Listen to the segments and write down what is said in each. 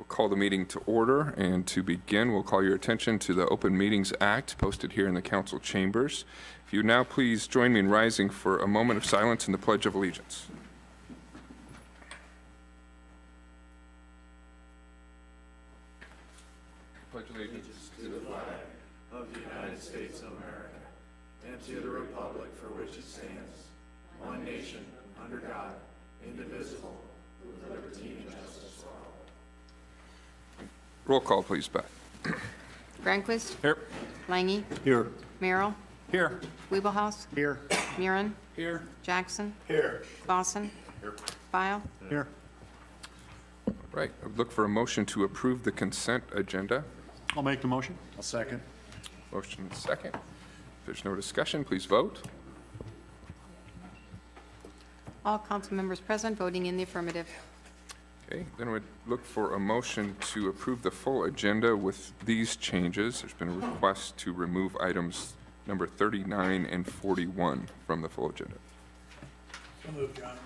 We'll call the meeting to order, and to begin, we'll call your attention to the Open Meetings Act posted here in the council chambers. If you would now please join me in rising for a moment of silence in the Pledge of Allegiance. Pledge allegiance to the flag of the United States of America and to the republic for which it stands, one nation, under God, indivisible, with liberty and justice for all. Roll call, please, Beth. Granquist. Here. Lange. Here. Merrill. Here. Wiebelhaus. Here. Murin. Here. Jackson. Here. Clausen. Here. File. Here. All right, I would look for a motion to approve the consent agenda. I'll make the motion. I'll second. Motion and second. If there's no discussion, please vote. All council members present voting in the affirmative. Okay, then I would look for a motion to approve the full agenda with these changes. There's been a request to remove items number 39 and 41 from the full agenda. So moved, John.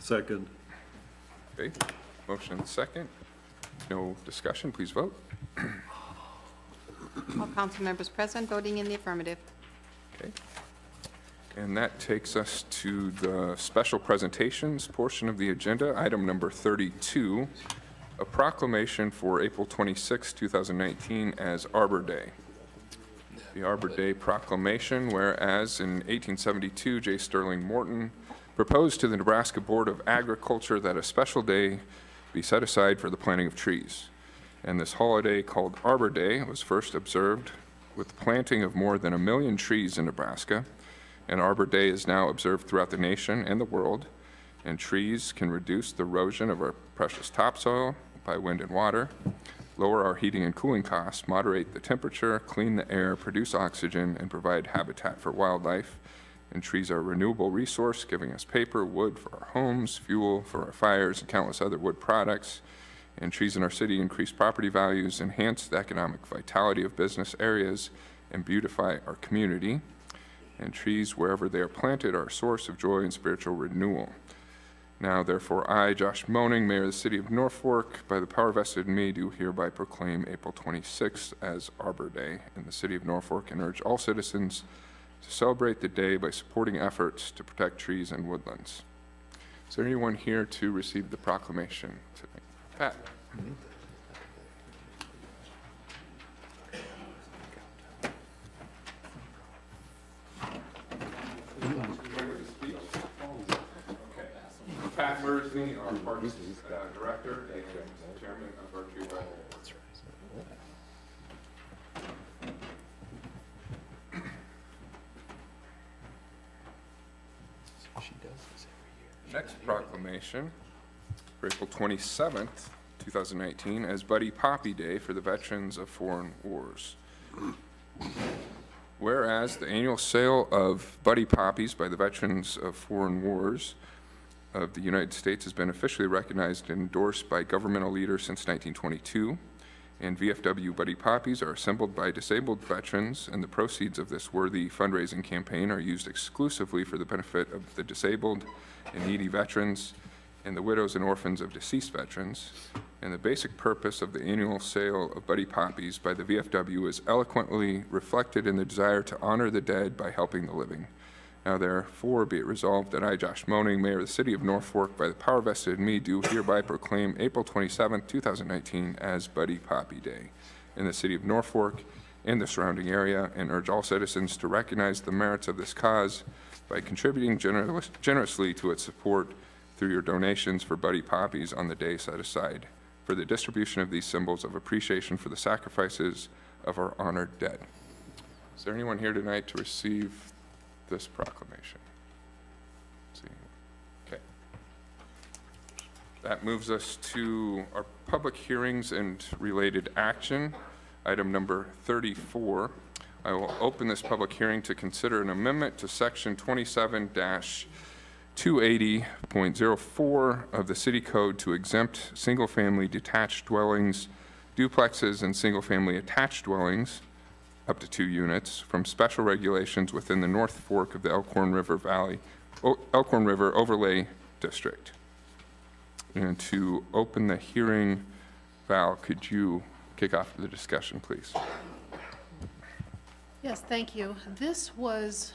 Second. Okay, motion and second. No discussion, please vote. All council members present voting in the affirmative. Okay. And that takes us to the special presentations portion of the agenda. Item number 32, a proclamation for April 26, 2019 as Arbor Day. The Arbor Day proclamation, whereas in 1872, J. Sterling Morton proposed to the Nebraska Board of Agriculture that a special day be set aside for the planting of trees. And this holiday, called Arbor Day, was first observed with the planting of more than 1 million trees in Nebraska. And Arbor Day is now observed throughout the nation and the world. And trees can reduce the erosion of our precious topsoil by wind and water, lower our heating and cooling costs, moderate the temperature, clean the air, produce oxygen, and provide habitat for wildlife. And trees are a renewable resource, giving us paper, wood for our homes, fuel for our fires, and countless other wood products. And trees in our city increase property values, enhance the economic vitality of business areas, and beautify our community. And trees, wherever they are planted, are a source of joy and spiritual renewal. Now, therefore, I, Josh Moaning, Mayor of the City of Norfolk, by the power vested in me, do hereby proclaim April 26th as Arbor Day in the City of Norfolk and urge all citizens to celebrate the day by supporting efforts to protect trees and woodlands. Is there anyone here to receive the proclamation tonight? Pat. Pat Mersney, our Parks Director and Chairman of our tree board. Next proclamation for April 27th, 2019 as Buddy Poppy Day for the Veterans of Foreign Wars. Whereas the annual sale of Buddy Poppies by the Veterans of Foreign Wars of the United States has been officially recognized and endorsed by governmental leaders since 1922, and VFW Buddy Poppies are assembled by disabled veterans, and the proceeds of this worthy fundraising campaign are used exclusively for the benefit of the disabled and needy veterans and the widows and orphans of deceased veterans. And the basic purpose of the annual sale of Buddy Poppies by the VFW is eloquently reflected in the desire to honor the dead by helping the living. Now therefore be it resolved that I, Josh Moaning, Mayor of the City of Norfolk, by the power vested in me, do hereby proclaim April 27, 2019 as Buddy Poppy Day in the City of Norfolk and the surrounding area, and urge all citizens to recognize the merits of this cause by contributing generously to its support through your donations for Buddy Poppies on the day set aside for the distribution of these symbols of appreciation for the sacrifices of our honored dead. Is there anyone here tonight to receive this proclamation? Let's see. Okay. That moves us to our public hearings and related action. Item number 34. I will open this public hearing to consider an amendment to section 27-280.04 of the City Code to exempt single-family detached dwellings, duplexes, and single-family attached dwellings up to 2 units from special regulations within the North Fork of the Elkhorn River Overlay District. And to open the hearing, Val, could you kick off the discussion, please? Yes, thank you. This was,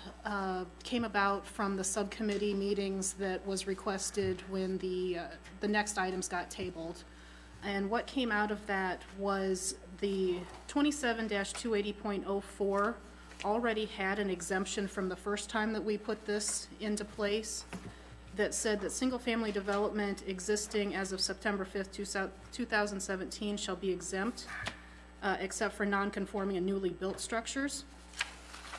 came about from the subcommittee meetings that was requested when the next items got tabled. And what came out of that was the 27-280.04 already had an exemption from the first time that we put this into place that said that single-family development existing as of September 5th, 2017 shall be exempt, except for non-conforming and newly built structures.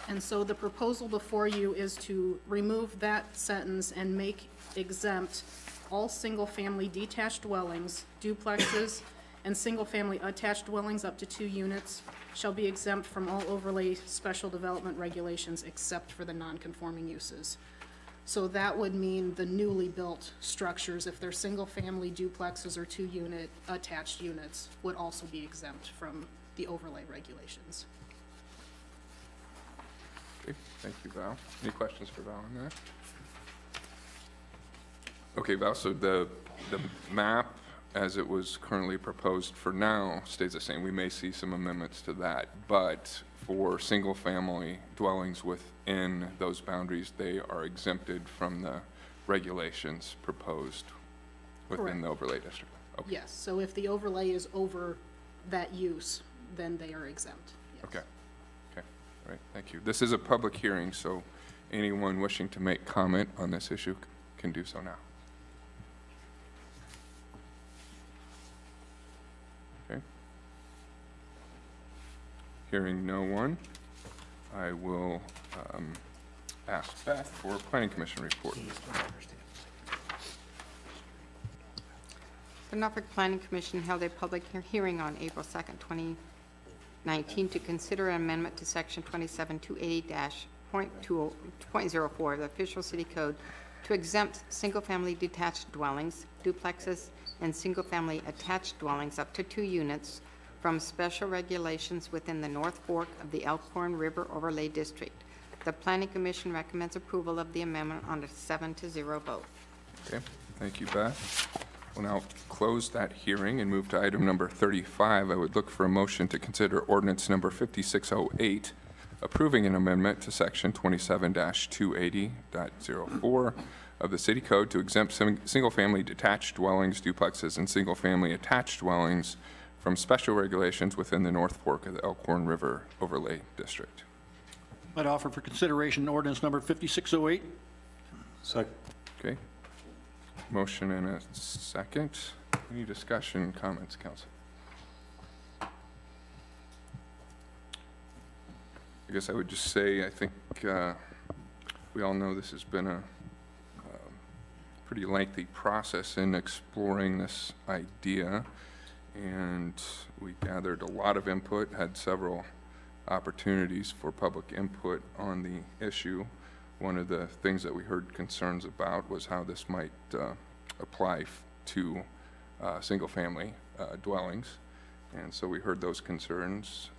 And so the proposal before you is to remove that sentence and make exempt all single-family detached dwellings, duplexes, and single-family attached dwellings up to 2 units shall be exempt from all overlay special development regulations except for the non-conforming uses. So that would mean the newly built structures, if they're single-family duplexes or 2-unit attached units, would also be exempt from the overlay regulations. Okay, thank you, Val. Any questions for Val on that? Okay, Val, so the map as it was currently proposed for now stays the same. We may see some amendments to that, but for single-family dwellings within those boundaries, they are exempted from the regulations proposed within the overlay district. Okay. Yes, so if the overlay is over that use, then they are exempt. Yes. Okay. Okay. All right. Thank you. This is a public hearing, so anyone wishing to make comment on this issue can do so now. Okay. Hearing no one, I will ask Beth for a Planning Commission report. The Norfolk Planning Commission held a public hearing on April 2nd, 2019 to consider an amendment to Section 27280-.04 of the official city code to exempt single-family detached dwellings, duplexes, and single-family attached dwellings up to 2 units from special regulations within the North Fork of the Elkhorn River Overlay District. The Planning Commission recommends approval of the amendment on a 7-0 vote. Okay. Thank you, Beth. We'll now close that hearing and move to item number 35. I would look for a motion to consider ordinance number 5608, approving an amendment to section 27-280.04 of the city code to exempt single-family detached dwellings, duplexes, and single-family attached dwellings from special regulations within the North Fork of the Elkhorn River Overlay District. I'd offer for consideration ordinance number 5608. Second. Okay. Motion and a second. Any discussion, comments, council? I guess I would just say, I think we all know this has been a pretty lengthy process in exploring this idea, and we gathered a lot of input, had several opportunities for public input on the issue. One of the things that we heard concerns about was how this might apply to single-family dwellings, and so we heard those concerns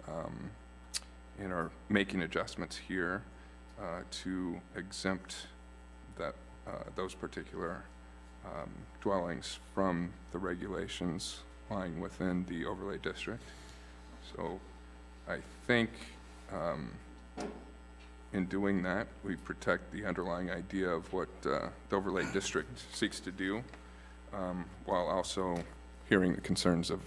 and are making adjustments here to exempt that those particular dwellings from the regulations lying within the overlay district. So I think in doing that, we protect the underlying idea of what the overlay district seeks to do, while also hearing the concerns of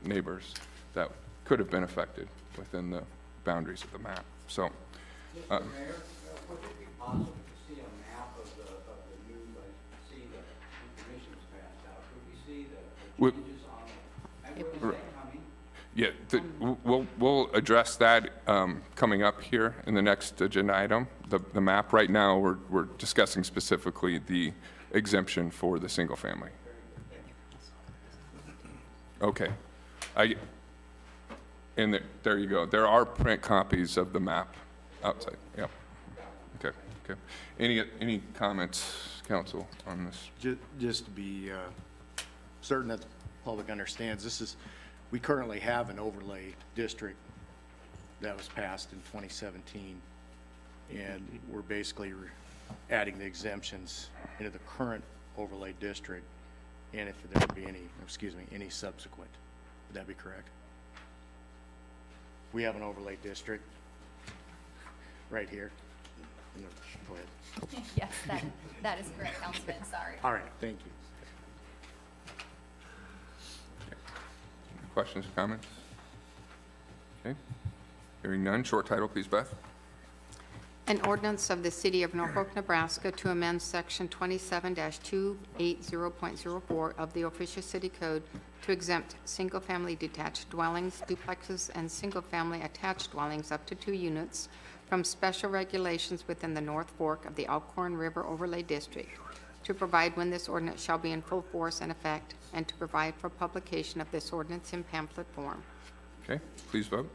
neighbors that could have been affected within the boundaries of the map. So, Mr. Mayor, would it be possible to see a map of the new, see the information was passed out? Could we see the changes on it? When is that coming? yeah, we'll address that coming up here in the next agenda item. The map right now, we're discussing specifically the exemption for the single family. Okay, and there you go. There are print copies of the map outside. Yeah. Okay. Okay. Any comments, council, on this? Just to be certain that the public understands, we currently have an overlay district that was passed in 2017, and we're basically adding the exemptions into the current overlay district, and if there would be any subsequent Would that be correct? We have an overlay district right here. Go ahead. Yes, that is correct, Councilman, sorry. All right, thank you. Questions or comments? Okay. Hearing none. Short title, please, Beth. An ordinance of the City of Norfolk, Nebraska to amend Section 27-280.04 of the official city code to exempt single-family detached dwellings, duplexes, and single-family attached dwellings up to 2 units from special regulations within the North Fork of the Elkhorn River Overlay District, to provide when this ordinance shall be in full force and effect, and to provide for publication of this ordinance in pamphlet form. Okay, please vote.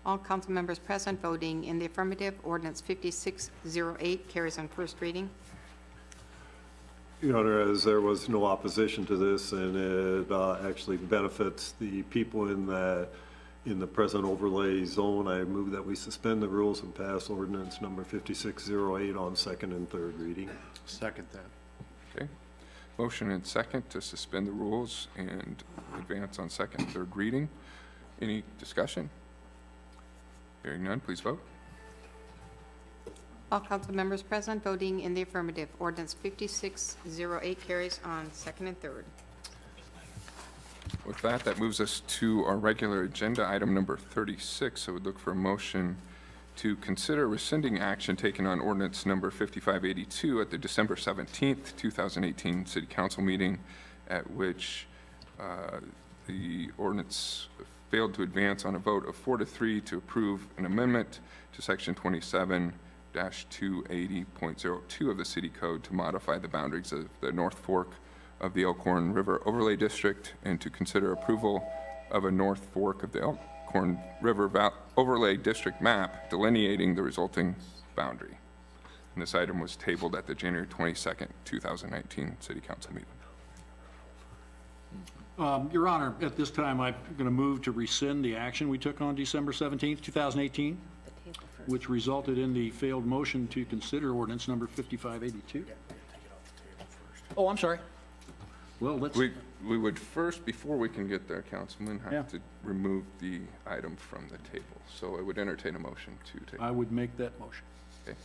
All council members present voting in the affirmative, ordinance 5608 carries on first reading. Your Honor, as there was no opposition to this, and it actually benefits the people in the present overlay zone, I move that we suspend the rules and pass ordinance number 5608 on second and third reading. Second that. Okay. Motion and second to suspend the rules and advance on second and third reading. Any discussion? Hearing none, please vote. All council members present voting in the affirmative, ordinance 5608 carries on second and third. With that, that moves us to our regular agenda, item number 36. I would look for a motion to consider rescinding action taken on ordinance number 5582 at the December 17th, 2018 City Council meeting, at which the ordinance failed to advance on a vote of 4-3 to approve an amendment to section 27-280.02 of the city code to modify the boundaries of the North Fork of the Elkhorn River Overlay District, and to consider approval of a North Fork of the Elkhorn River Overlay District map delineating the resulting boundary. And this item was tabled at the January 22nd, 2019 City Council meeting. Your Honor, at this time, I'm going to move to rescind the action we took on December 17th, 2018, which resulted in the failed motion to consider ordinance number 5582. Oh, I'm sorry. Well, let's... We would first, before we can get there, Councilman, have to remove the item from the table. So I would entertain a motion to take. I would make that motion. Okay.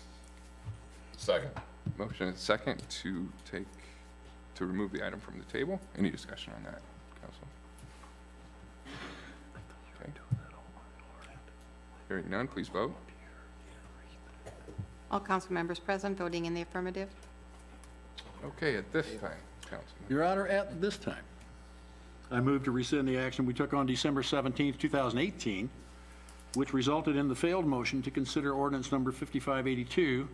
Second. Motion and second to remove the item from the table. Any discussion on that, Council? Okay. Hearing none, please vote. All council members present voting in the affirmative. Okay, at this time, Councilman. Your Honor, at this time, I move to rescind the action we took on December 17th, 2018, which resulted in the failed motion to consider ordinance number 5582,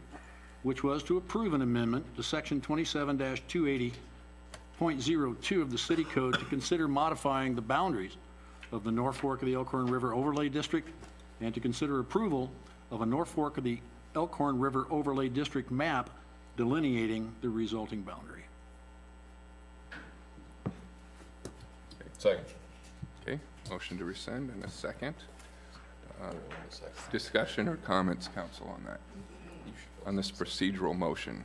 which was to approve an amendment to section 27-280.02 of the city code to consider modifying the boundaries of the North Fork of the Elkhorn River Overlay District, and to consider approval of a North Fork of the Elkhorn River Overlay District map delineating the resulting boundary. Second. Okay, motion to rescind and a second. Discussion or comments, Council, on that, on this procedural motion?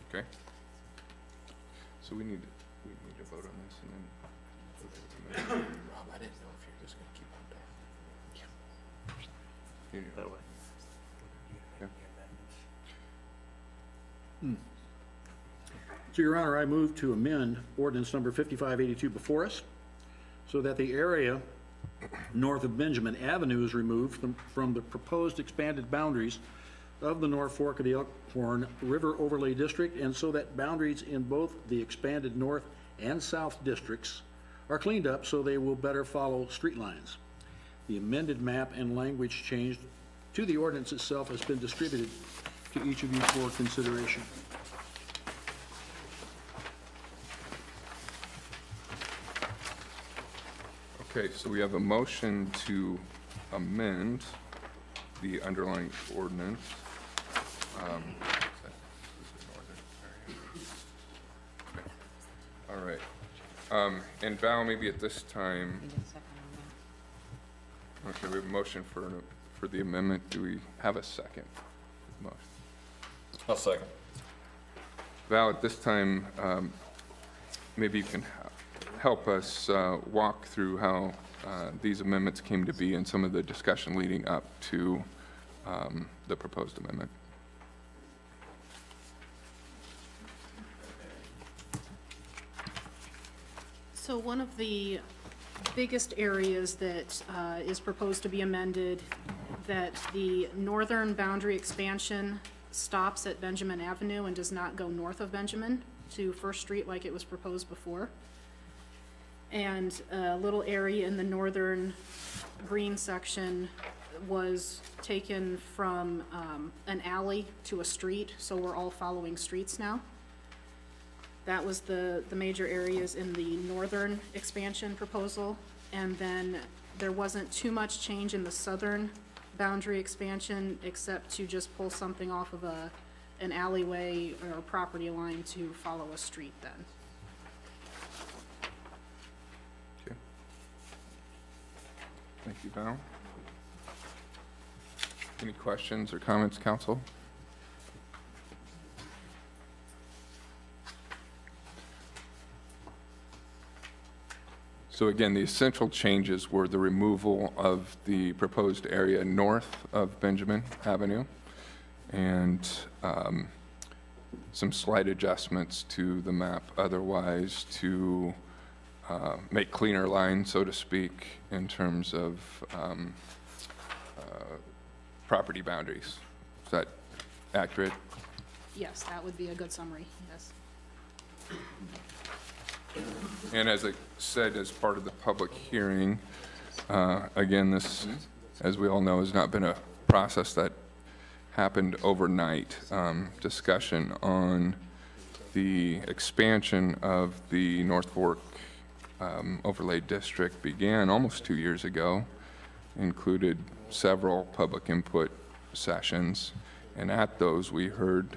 Okay. So we need to vote on this and then. Rob, I didn't know if you're just going to keep on talking. That way. So, Your Honor, I move to amend ordinance number 5582 before us so that the area north of Benjamin Avenue is removed from the proposed expanded boundaries of the North Fork of the Elkhorn River Overlay District, and so that boundaries in both the expanded north and south districts are cleaned up so they will better follow street lines. The amended map and language changed to the ordinance itself has been distributed to each of you for consideration. Okay, so we have a motion to amend the underlying ordinance. All right. And Val, maybe at this time, okay, we have a motion for the amendment. Do we have a second? motion. I'll second. Val, at this time, maybe you can help us walk through how these amendments came to be and some of the discussion leading up to the proposed amendment. So one of the biggest areas that is proposed to be amended, that the northern boundary expansion stops at Benjamin Avenue and does not go north of Benjamin to First Street like it was proposed before. And a little area in the northern green section was taken from an alley to a street, so we're all following streets now. That was the major areas in the northern expansion proposal. And then there wasn't too much change in the southern boundary expansion except to just pull something off of an alleyway or a property line to follow a street then. Okay. Thank you, Val. Any questions or comments, council? So again, the essential changes were the removal of the proposed area north of Benjamin Avenue and some slight adjustments to the map otherwise to make cleaner lines, so to speak, in terms of property boundaries. Is that accurate? Yes, that would be a good summary, yes. And as I said, as part of the public hearing, again, this, as we all know, has not been a process that happened overnight. Discussion on the expansion of the North Fork overlay district began almost 2 years ago, included several public input sessions, and at those we heard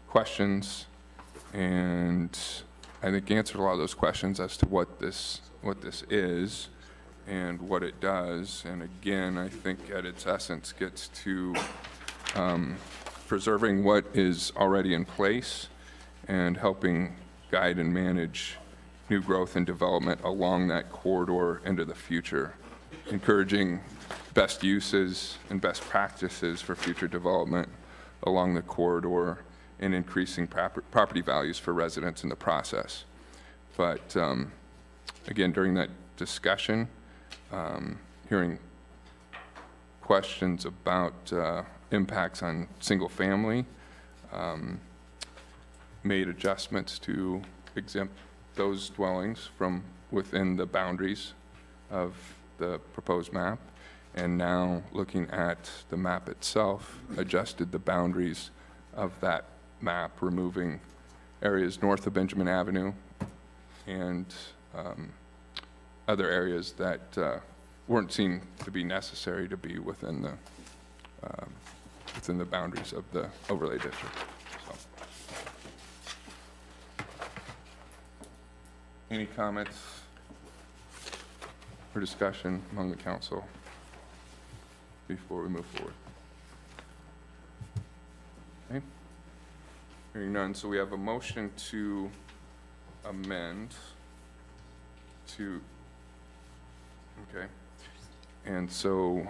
questions and I think answered a lot of those questions as to what this is and what it does. And again, I think at its essence gets to preserving what is already in place and helping guide and manage new growth and development along that corridor into the future, encouraging best uses and best practices for future development along the corridor and increasing property values for residents in the process. But again, during that discussion, hearing questions about impacts on single family, made adjustments to exempt those dwellings from within the boundaries of the proposed map, and now looking at the map itself, adjusted the boundaries of that map, removing areas north of Benjamin Avenue and other areas that weren't seen to be necessary to be within the boundaries of the overlay district. So. Any comments or discussion among the council before we move forward? Okay. Hearing none, so we have a motion to amend to, okay. And so,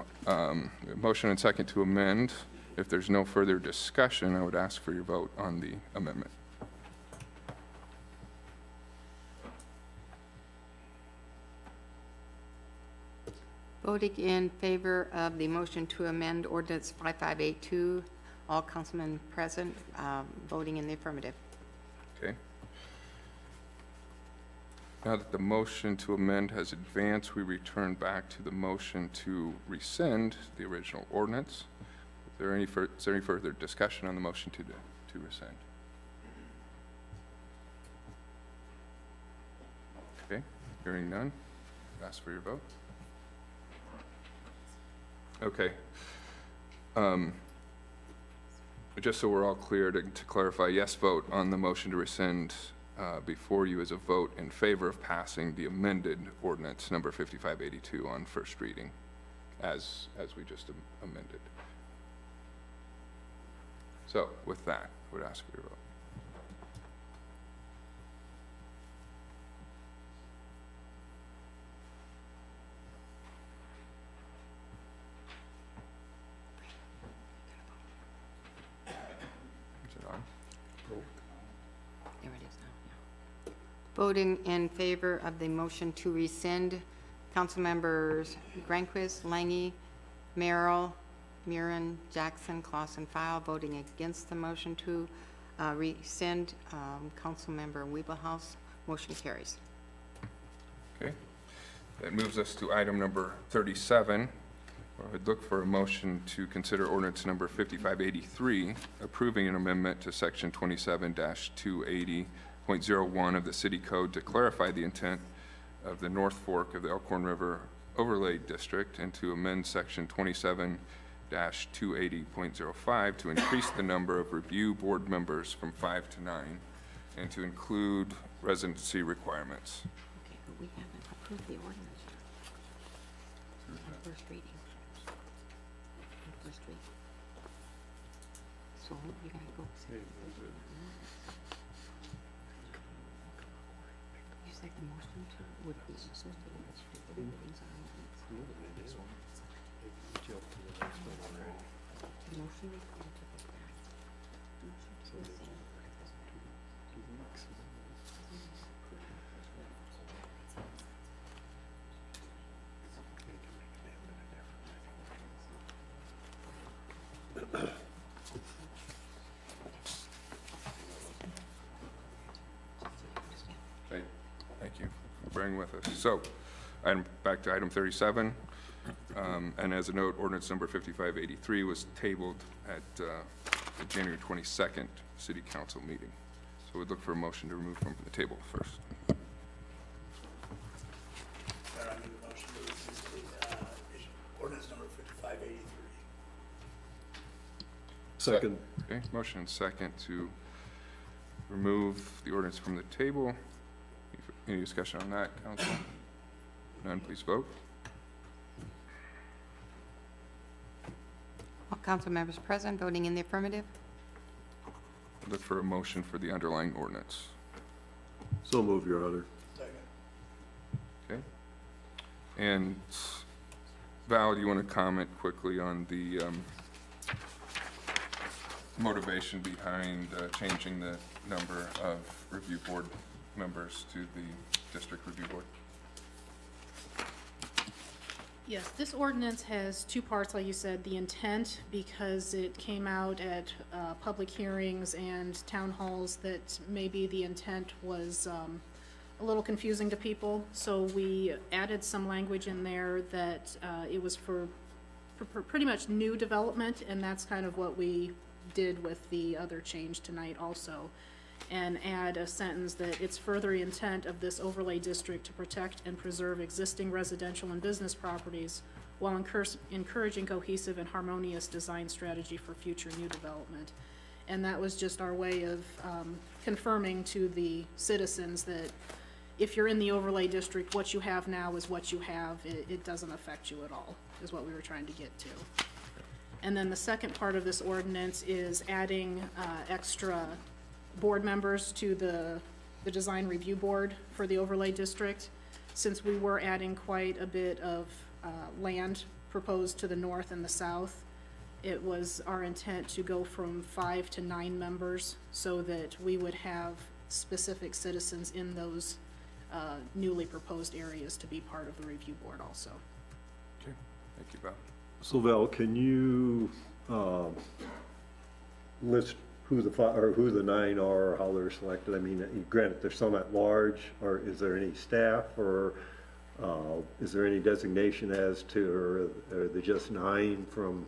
motion and second to amend. If there's no further discussion, I would ask for your vote on the amendment. Voting in favor of the motion to amend ordinance 5582, all councilmen present, voting in the affirmative. Okay. Now that the motion to amend has advanced, we return back to the motion to rescind the original ordinance. Is there any further discussion on the motion to rescind? Okay, hearing none, ask for your vote. Okay. Just so we're all clear, to clarify, yes vote on the motion to rescind before you is a vote in favor of passing the amended ordinance number 5582 on first reading as we just amended. So with that, I would ask for your vote. Is it on? There it is now, yeah. Voting in favor of the motion to rescind, Councilmembers Granquist, Langy, Merrill, Murin, Jackson, Clausen, File. Voting against the motion to rescind, Councilmember Weeblehouse. Motion carries. Okay. That moves us to item number 37. I would look for a motion to consider ordinance number 5583, approving an amendment to section 27-280.01 of the city code to clarify the intent of the North Fork of the Elkhorn River Overlay District and to amend section 27-280.05 to increase the number of review board members from 5 to 9 and to include residency requirements. Okay, but we haven't approved the ordinance yet. On first reading. On first reading. So you gotta go. You said the motion to would be associated with the things on ordinance. The motion is going to go back. Motion to rescind. Thank you for bearing with us. So, back to item 37. And as a note, ordinance number 5583 was tabled at the January 22nd City Council meeting. So we'd look for a motion to remove from the table first. I make a motion to remove ordinance number 5583. Second. Okay, motion and second to remove the ordinance from the table. Any discussion on that, council? None, please vote. All council members present, voting in the affirmative. Look for a motion for the underlying ordinance. So move, Your Honor. Second. Okay. And Val, do you want to comment quickly on the motivation behind changing the number of review board members to the district review board? Yes, this ordinance has two parts, like you said, the intent, because it came out at public hearings and town halls that maybe the intent was a little confusing to people. So we added some language in there that it was for pretty much new development, and that's kind of what we did with the other change tonight also. And add a sentence that it's further intent of this overlay district to protect and preserve existing residential and business properties while encouraging cohesive and harmonious design strategy for future new development. And that was just our way of confirming to the citizens that if you're in the overlay district, what you have now is what you have. It doesn't affect you at all, is what we were trying to get to. And then the second part of this ordinance is adding extra board members to the design review board for the overlay district. Since we were adding quite a bit of land proposed to the north and the south, it was our intent to go from 5 to 9 members so that we would have specific citizens in those newly proposed areas to be part of the review board also. Okay, thank you, Val. So Val, can you list who the 9 are, or how they're selected? I mean, granted, there's some at large, or is there any staff, or is there any designation as to, or are they just 9 from?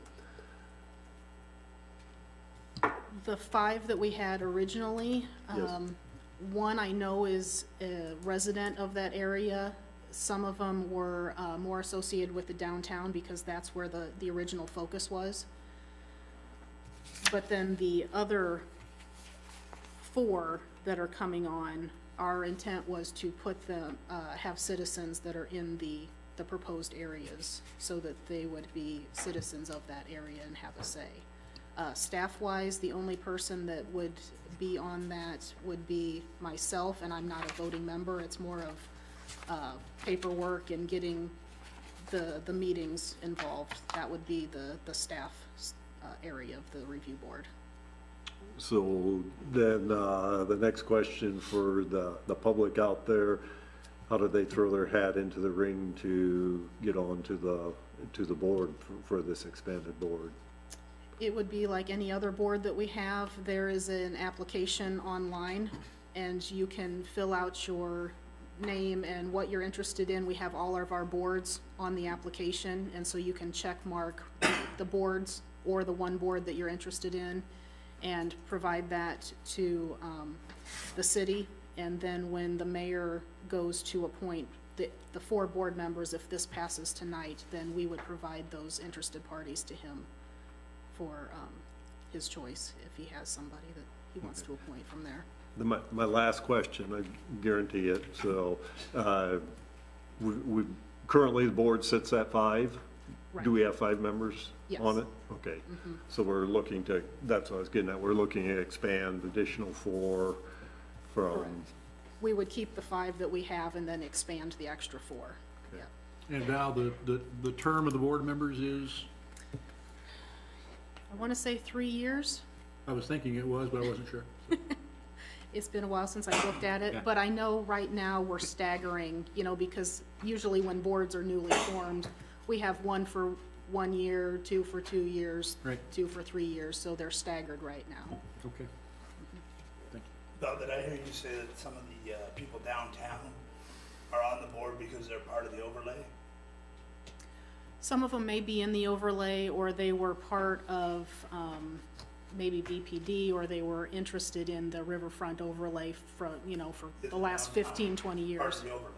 The 5 that we had originally, Yes. One I know is a resident of that area. Some of them were more associated with the downtown because that's where the original focus was. But then the other 4 that are coming on, our intent was to put them, have citizens that are in the proposed areas so that they would be citizens of that area and have a say. Staff-wise, the only person that would be on that would be myself, and I'm not a voting member. It's more of paperwork and getting the meetings involved. That would be the staff area of the review board. So then, the next question for the public out there, how do they throw their hat into the ring to get on to the board for this expanded board? It would be like any other board that we have. There is an application online, and you can fill out your name and what you're interested in. We have all of our boards on the application, and so you can check mark the boards or the one board that you're interested in and provide that to the city. And then when the mayor goes to appoint the 4 board members, if this passes tonight, then we would provide those interested parties to him for his choice, if he has somebody that he wants to appoint from there. My last question, I guarantee it, so, we currently the board sits at 5? Right. Do we have 5 members Yes. on it? Okay, so we're looking to, that's what I was getting at, we're looking to expand additional 4 from, We would keep the 5 that we have and then expand the extra 4. Okay. Yeah. And Val, the term of the board members is, I want to say 3 years. I was thinking it was, but I wasn't sure. It's been a while since I looked at it, but I know right now we're staggering, you know, because usually when boards are newly formed, we have 1 for 1 year, 2 for 2 years, Right. 2 for 3 years, so they're staggered right now. Okay. Thank you. Val, did I hear you say that some of the people downtown are on the board because they're part of the overlay? Some of them may be in the overlay, or they were part of maybe BPD, or they were interested in the riverfront overlay for, you know, for the last 15, 20 Part years. of the overlay?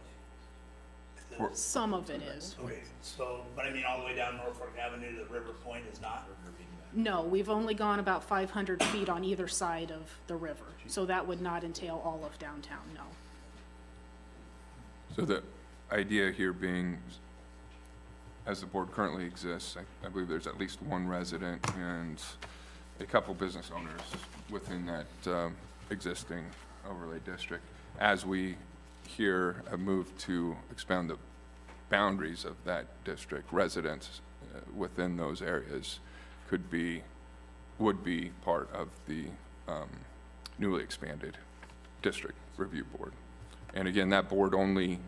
Some of it is. Okay, so, but I mean, all the way down Norfolk Avenue to the River Point is not? No, we've only gone about 500 feet on either side of the river, so that would not entail all of downtown, no. So the idea here being, as the board currently exists, I believe there's at least 1 resident and a couple business owners within that existing overlay district. As we here have moved to expand the boundaries of that district, residents within those areas would be part of the newly expanded district review board. And again, that board only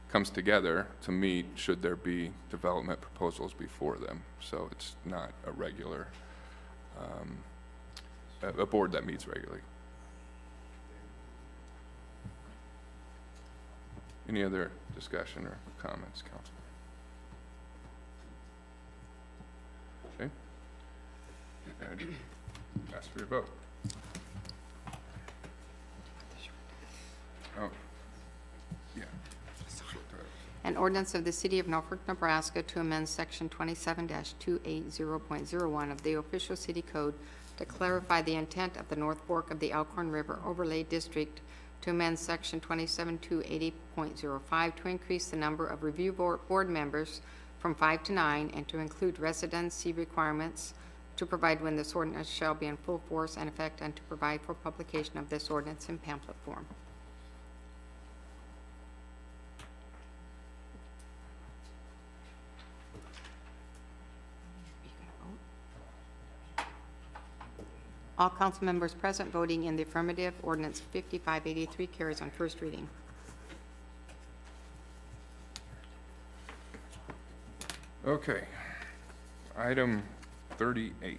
comes together to meet should there be development proposals before them. So it's not a regular, a board that meets regularly. Any other discussion or comments, Councilman? Okay. And ask for your vote. Oh, yeah. An ordinance of the City of Norfolk, Nebraska to amend Section 27-280.01 of the official city code to clarify the intent of the North Fork of the Alcorn River Overlay District, to amend Section 27-280.05 to increase the number of review board members from 5 to 9, and to include residency requirements, to provide when this ordinance shall be in full force and effect, and to provide for publication of this ordinance in pamphlet form. All council members present voting in the affirmative. Ordinance 5583 carries on first reading. Okay. Item 38.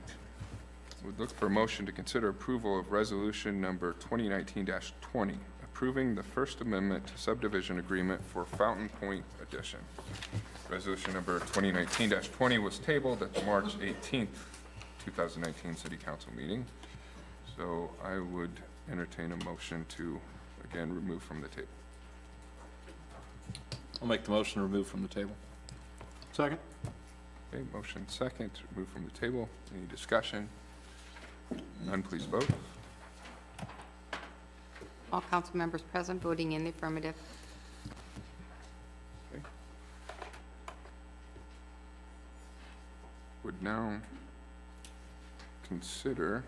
Would look for a motion to consider approval of resolution number 2019-20, approving the First Amendment to subdivision agreement for Fountain Point Addition. Resolution number 2019-20 was tabled at the March 18th, 2019 City Council meeting. So I would entertain a motion to, again, remove from the table. I'll make the motion to remove from the table. Second? Okay, motion second to remove from the table. Any discussion? None, please vote. All council members present voting in the affirmative. Okay. Would now consider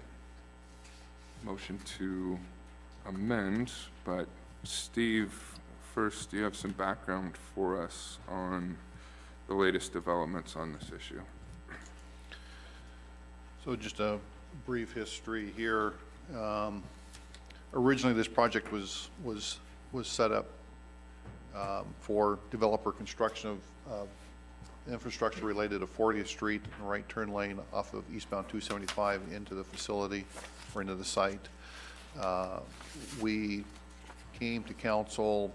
motion to amend, but Steve, first, do you have some background for us on the latest developments on this issue? So just a brief history here. Originally, this project was set up for developer construction of infrastructure related to 40th Street and right turn lane off of eastbound 275 into the facility or into the site. We came to council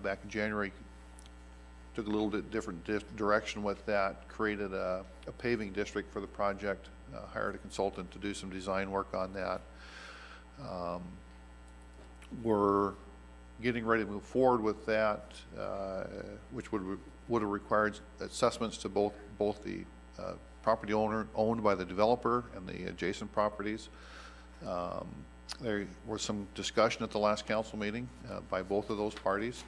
back in January, took a little bit different direction with that, created a paving district for the project, hired a consultant to do some design work on that. We're getting ready to move forward with that, which would have required assessments to both the property owner owned by the developer and the adjacent properties. There was some discussion at the last council meeting by both of those parties,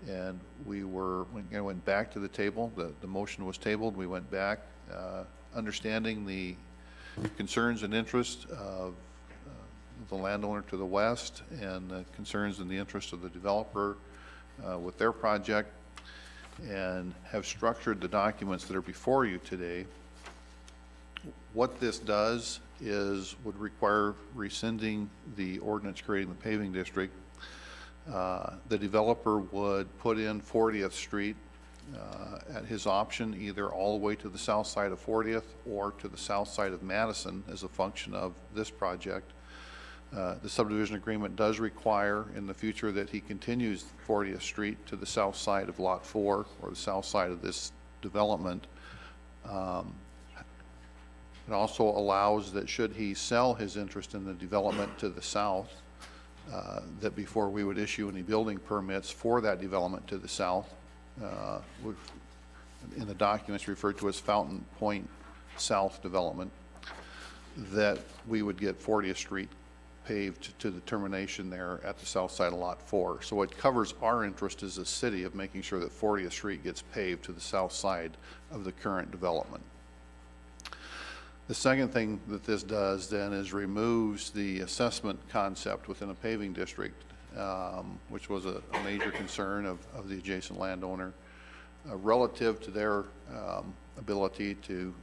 and we went back to the table. The motion was tabled. We went back, understanding the concerns and interests of the landowner to the west and the concerns and the interest of the developer with their project, and have structured the documents that are before you today. What this does is would require rescinding the ordinance creating the paving district. The developer would put in 40th Street at his option, either all the way to the south side of 40th or to the south side of Madison as a function of this project. The subdivision agreement does require in the future that he continues 40th Street to the south side of Lot 4 or the south side of this development. It also allows that should he sell his interest in the development to the south, that before we would issue any building permits for that development to the south, in the documents referred to as Fountain Point South Development, that we would get 40th Street paved to the termination there at the south side of Lot 4. So it covers our interest as a city of making sure that 40th Street gets paved to the south side of the current development. The second thing that this does then is removes the assessment concept within a paving district, which was a major concern of the adjacent landowner relative to their ability to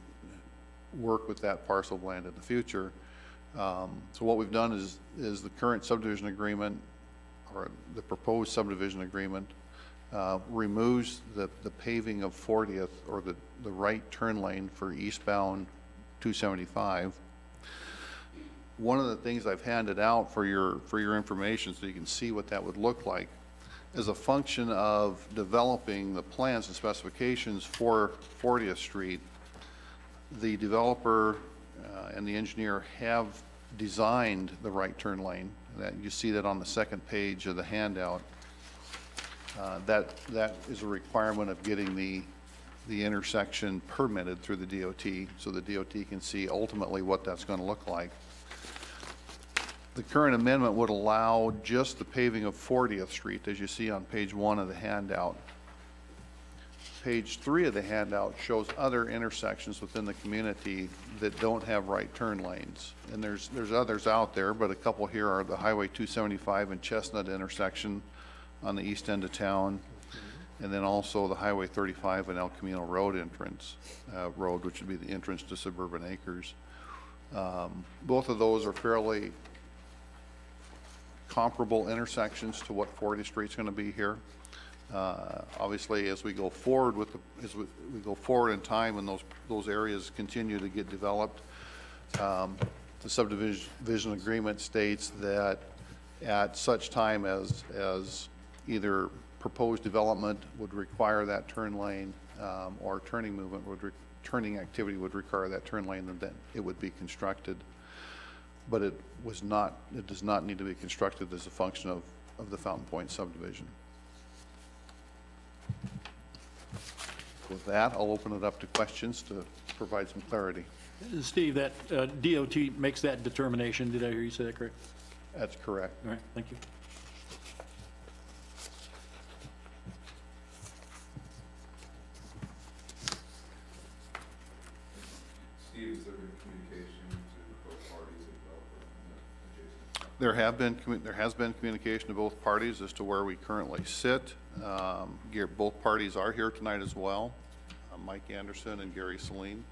work with that parcel of land in the future. So what we've done is the current subdivision agreement, or the proposed subdivision agreement, removes the paving of 40th, or the right turn lane for eastbound 275. One of the things I've handed out for your information so you can see what that would look like is a function of developing the plans and specifications for 40th Street. The developer and the engineer have designed the right turn lane. That you see that on the second page of the handout. That is a requirement of getting the intersection permitted through the DOT, so the DOT can see ultimately what that's going to look like. The current amendment would allow just the paving of 40th Street, as you see on page 1 of the handout. Page 3 of the handout shows other intersections within the community that don't have right turn lanes, and there's others out there, but a couple here are the Highway 275 and Chestnut intersection on the east end of town, and then also the Highway 35 and El Camino Road entrance road, which would be the entrance to Suburban Acres. Both of those are fairly comparable intersections to what 40th Street's going to be here. Obviously, as we go forward as we go forward in time, and those areas continue to get developed, the subdivision agreement states that at such time as either proposed development would require that turn lane, or turning movement turning activity would require that turn lane, and then it would be constructed. But it does not need to be constructed as a function of the Fountain Point subdivision. With that, I'll open it up to questions to provide some clarity. Steve, that DOT makes that determination. Did I hear you say that correct? That's correct. All right, thank you. Steve, is there communication to There has been communication to both parties as to where we currently sit. Both parties are here tonight as well. Mike Anderson and Gary Saline.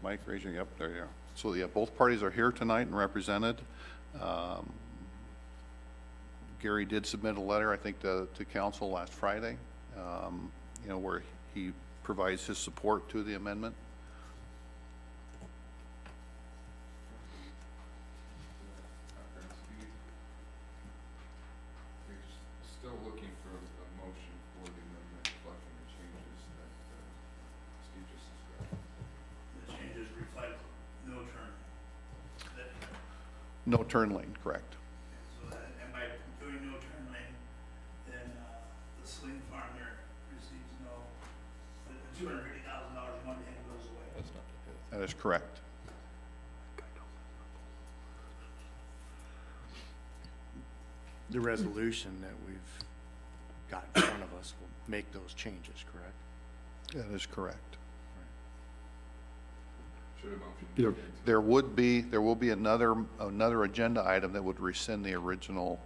Mike, raise your, yep, there you are. So yeah, both parties are here tonight and represented. Gary did submit a letter, I think, to council last Friday, you know, where he provides his support to the amendment. Still looking for a motion for the amendment reflecting the changes that Steve just described. The changes reflect no turn. No turn lane, correct. So that, and by doing no turn lane, then the Saline farm here receives no, the $250,000 money goes away. That is correct. The resolution that we've got in front of us will make those changes, correct? That is correct. Should a motion There will be another agenda item that would rescind the original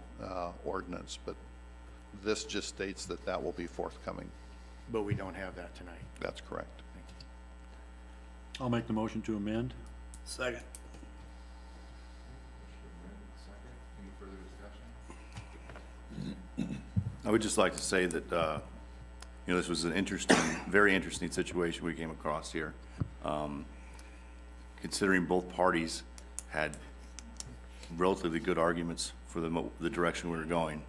ordinance, but this just states that that will be forthcoming. But we don't have that tonight. That's correct. Thank you. I'll make the motion to amend. Second. Any further discussion? I would just like to say that, you know, this was an interesting, very interesting situation we came across here. Considering both parties had relatively good arguments for the direction we were going.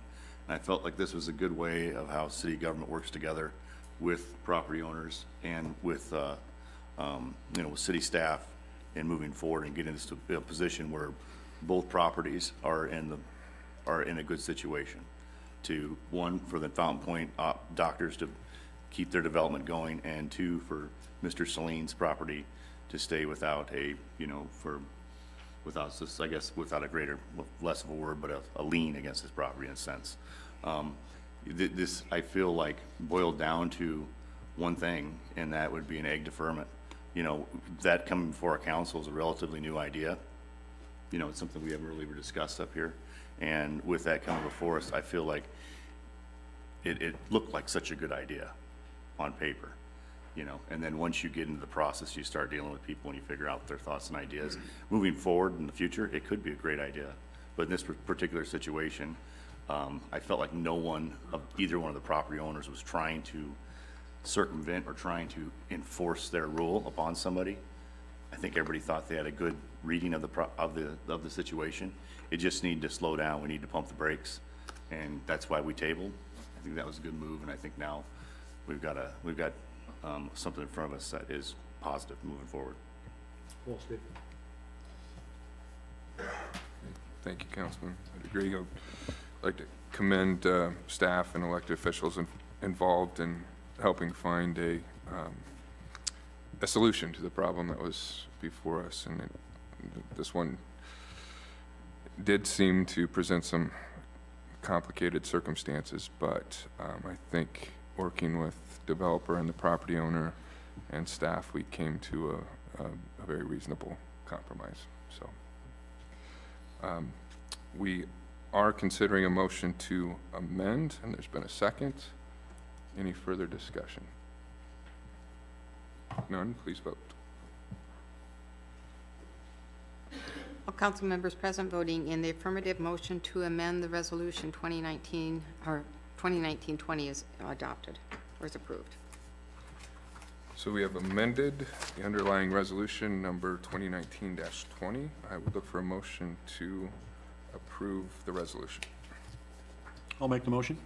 And I felt like this was a good way of how city government works together with property owners and with, you know, with city staff in moving forward and getting this to a position where both properties are in a good situation. To one, for the Fountain Point doctors to keep their development going, and two, for Mr. Saline's property to stay without a, you know, without this, I guess, without a greater, less of a word, but a lien against his property in a sense. This, I feel like, boiled down to one thing, and that would be an egg deferment. You know, that coming before our council is a relatively new idea. You know, it's something we haven't really discussed up here. And with that coming before us, I feel like it looked like such a good idea on paper, you know. And then once you get into the process, you start dealing with people and you figure out their thoughts and ideas. Moving forward in the future, it could be a great idea. But in this particular situation, I felt like no one of either one of the property owners was trying to circumvent or trying to enforce their rule upon somebody. I think everybody thought they had a good reading of the situation. It just needed to slow down. We need to pump the brakes, and that's why we tabled. I think that was a good move, and I think now we've got something in front of us that is positive moving forward. Well, Steve. Thank you, Councilman. I'd agree. I'd like to commend staff and elected officials involved in helping find a solution to the problem that was before us, and this one did seem to present some complicated circumstances, but I think working with developer and the property owner and staff, we came to a very reasonable compromise. So we are considering a motion to amend, and there's been a second. Any further discussion? None, please vote. All council members present voting in the affirmative, motion to amend the resolution 2019 or 2019-20 is adopted or is approved. So we have amended the underlying resolution number 2019-20. I would look for a motion to approve the resolution. I'll make the motion.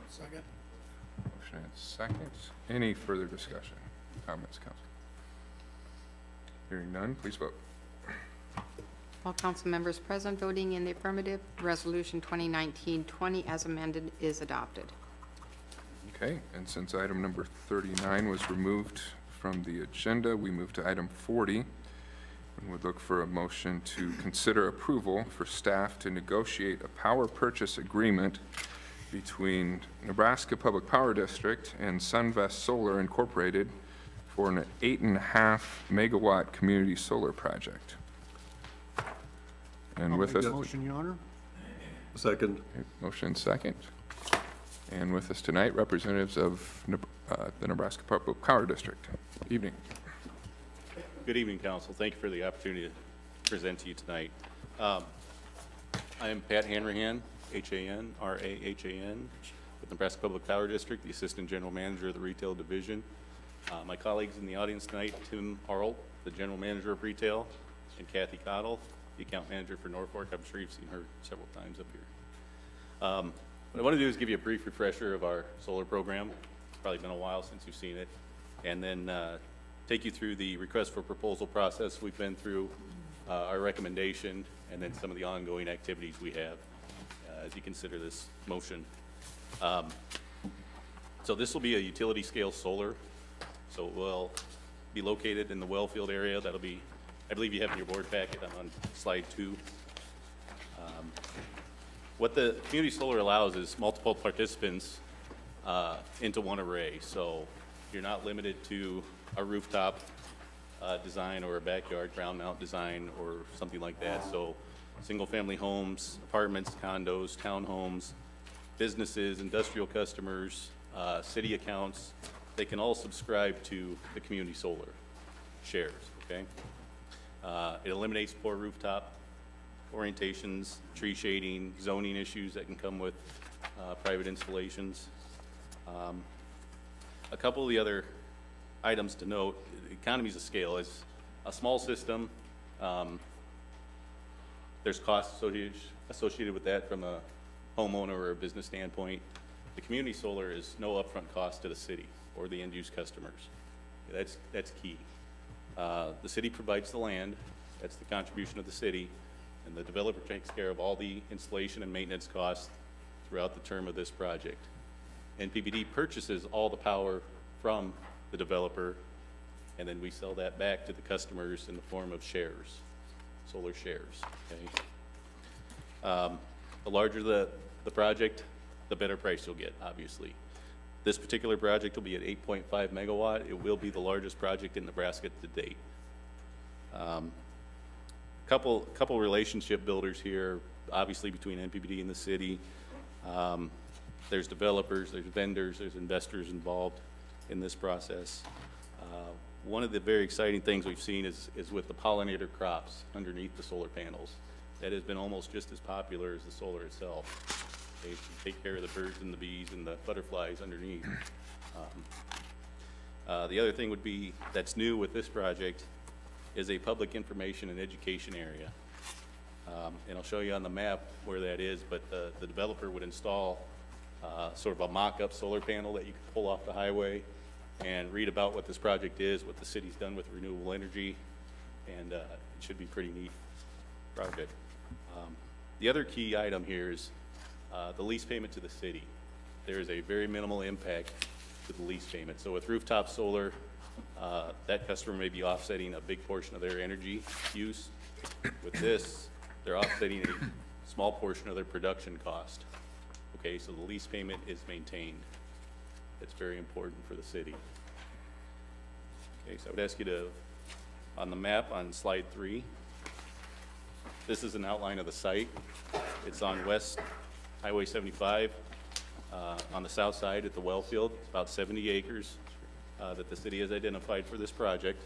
Second. Motion and second. Any further discussion? Comments, council? Hearing none, please vote. All council members present voting in the affirmative, resolution 2019-20 as amended is adopted. Okay, and since item number 39 was removed from the agenda, we move to item 40 and would look for a motion to consider approval for staff to negotiate a power purchase agreement between Nebraska Public Power District and Sunvest Solar Incorporated for an 8.5 megawatt community solar project. And with us, Motion, Your Honor. Second. motion second. And with us tonight, representatives of the Nebraska Public Power District. Evening. Good evening, Council. Thank you for the opportunity to present to you tonight. I am Pat Hanrahan, Hanrahan, with Nebraska Public Power District, the Assistant General Manager of the Retail Division. My colleagues in the audience tonight, Tim Arlt, the General Manager of Retail, and Kathy Cottle, the Account Manager for Norfolk. I'm sure you've seen her several times up here. What I want to do is give you a brief refresher of our solar program. It's probably been a while since you've seen it. And then take you through the request for proposal process we've been through, our recommendation, and then some of the ongoing activities we have as you consider this motion. So this will be a utility scale solar. So it will be located in the Wellfield area. That'll be, I believe you have in your board packet on slide 2. What the community solar allows is multiple participants into one array. So you're not limited to a rooftop design or a backyard ground mount design or something like that. So single family homes, apartments, condos, townhomes, businesses, industrial customers, city accounts, they can all subscribe to the community solar shares, okay? It eliminates poor rooftop orientations, tree shading, zoning issues that can come with private installations. A couple of the other items to note, economies of scale is a small system. There's costs associated with that from a homeowner or a business standpoint. The community solar is no upfront cost to the city or the end-use customers. That's key. The city provides the land. That's the contribution of the city. And the developer takes care of all the installation and maintenance costs throughout the term of this project. NPPD purchases all the power from the developer, and then we sell that back to the customers in the form of shares, solar shares, okay? The larger the project, the better price you'll get, obviously. This particular project will be at 8.5 megawatt. It will be the largest project in Nebraska to date. Couple relationship builders here, obviously between NPPD and the city. There's developers, there's vendors, there's investors involved in this process. One of the very exciting things we've seen is with the pollinator crops underneath the solar panels. That has been almost just as popular as the solar itself. They take care of the birds and the bees and the butterflies underneath. The other thing would be that's new with this project is a public information and education area. And I'll show you on the map where that is, but the developer would install sort of a mock-up solar panel that you could pull off the highway and read about what this project is, what the city's done with renewable energy, and it should be a pretty neat project. The other key item here is the lease payment to the city. There is a very minimal impact to the lease payment. So with rooftop solar, that customer may be offsetting a big portion of their energy use. With this, they're offsetting a small portion of their production cost. Okay, so the lease payment is maintained. It's very important for the city. Okay, so I would ask you to, on the map on slide 3, this is an outline of the site. It's on West Highway 75, on the south side at the Wellfield. It's about 70 acres that the city has identified for this project.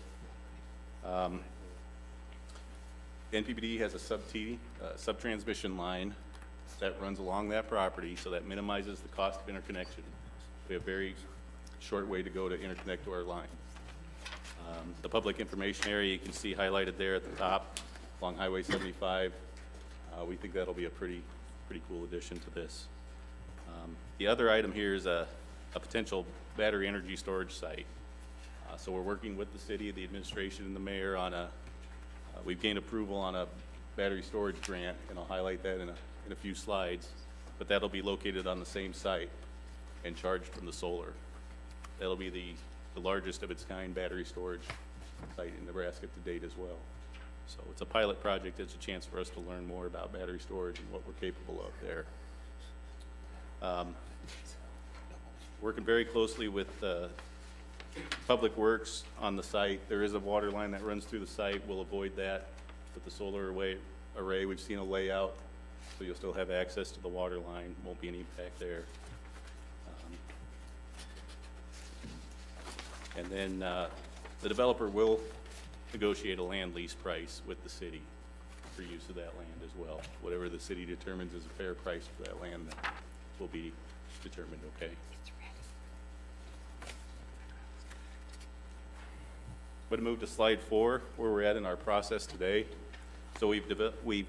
NPPD has a sub-transmission line that runs along that property, so that minimizes the cost of interconnection. We have a very short way to go to interconnect to our line. The public information area you can see highlighted there at the top along Highway 75. We think that'll be a pretty cool addition to this. The other item here is a potential battery energy storage site. So we're working with the city, the administration, and the mayor on we've gained approval on a battery storage grant, and I'll highlight that in a few slides, but that'll be located on the same site and charged from the solar. That'll be the largest of its kind battery storage site in Nebraska to date as well. So it's a pilot project. It's a chance for us to learn more about battery storage and what we're capable of there. Working very closely with Public Works on the site. There is a water line that runs through the site. We'll avoid that, put the solar array. We've seen a layout, so you'll still have access to the water line. Won't be any impact there. And then the developer will negotiate a land lease price with the city for use of that land as well. Whatever the city determines is a fair price for that land will be determined, okay? I'm going to move to slide 4, where we're at in our process today. So we've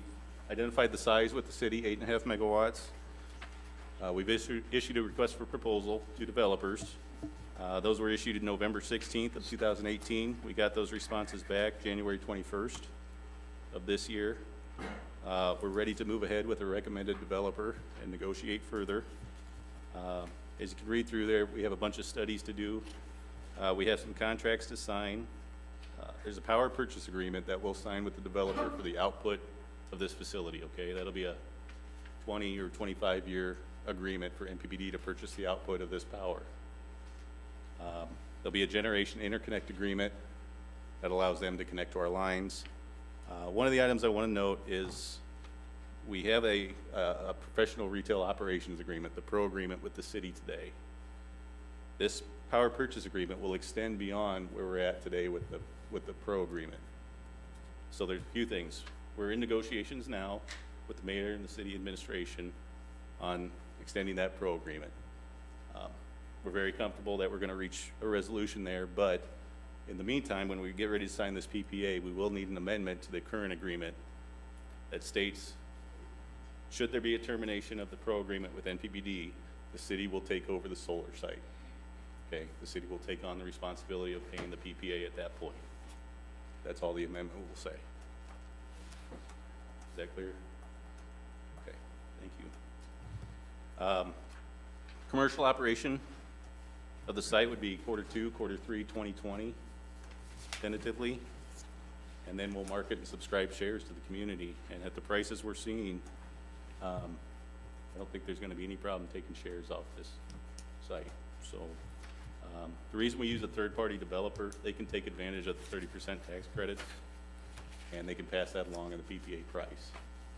identified the size with the city, 8.5 megawatts. We've issued a request for proposal to developers. Those were issued November 16th of 2018. We got those responses back January 21st of this year. We're ready to move ahead with a recommended developer and negotiate further. As you can read through there, we have a bunch of studies to do. We have some contracts to sign. There's a power purchase agreement that we'll sign with the developer for the output of this facility, okay? That'll be a 20 or 25-year agreement for NPPD to purchase the output of this power. There'll be a generation interconnect agreement that allows them to connect to our lines. One of the items I want to note is we have a professional retail operations agreement, the PRO agreement with the city today. This power purchase agreement will extend beyond where we're at today with the PRO agreement. So there's a few things. We're in negotiations now with the mayor and the city administration on extending that PRO agreement. We're very comfortable that we're going to reach a resolution there, but in the meantime, when we get ready to sign this PPA, we will need an amendment to the current agreement that states, should there be a termination of the PRO agreement with NPPD, the city will take over the solar site. Okay, the city will take on the responsibility of paying the PPA at that point. That's all the amendment will say. Is that clear? Okay, thank you. Commercial operation of the site would be Q2, Q3, 2020, tentatively, and then we'll market and subscribe shares to the community. And at the prices we're seeing, I don't think there's going to be any problem taking shares off this site. So the reason we use a third-party developer, they can take advantage of the 30% tax credits, and they can pass that along in the PPA price.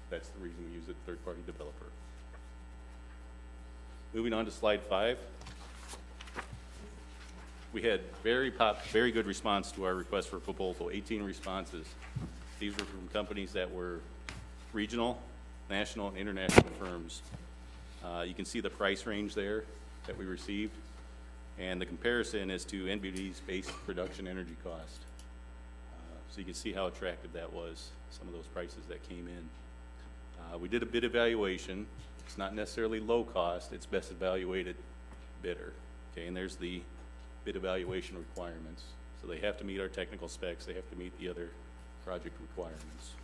That's the reason we use a third-party developer. Moving on to slide 5. We had very good response to our request for proposal, 18 responses. These were from companies that were regional, national, and international firms. You can see the price range there that we received, and the comparison is to NBD's base production energy cost. So you can see how attractive that was, some of those prices that came in. We did a bid evaluation. It's not necessarily low cost, it's best evaluated bidder. Okay, and there's the bid evaluation requirements. So they have to meet our technical specs, they have to meet the other project requirements.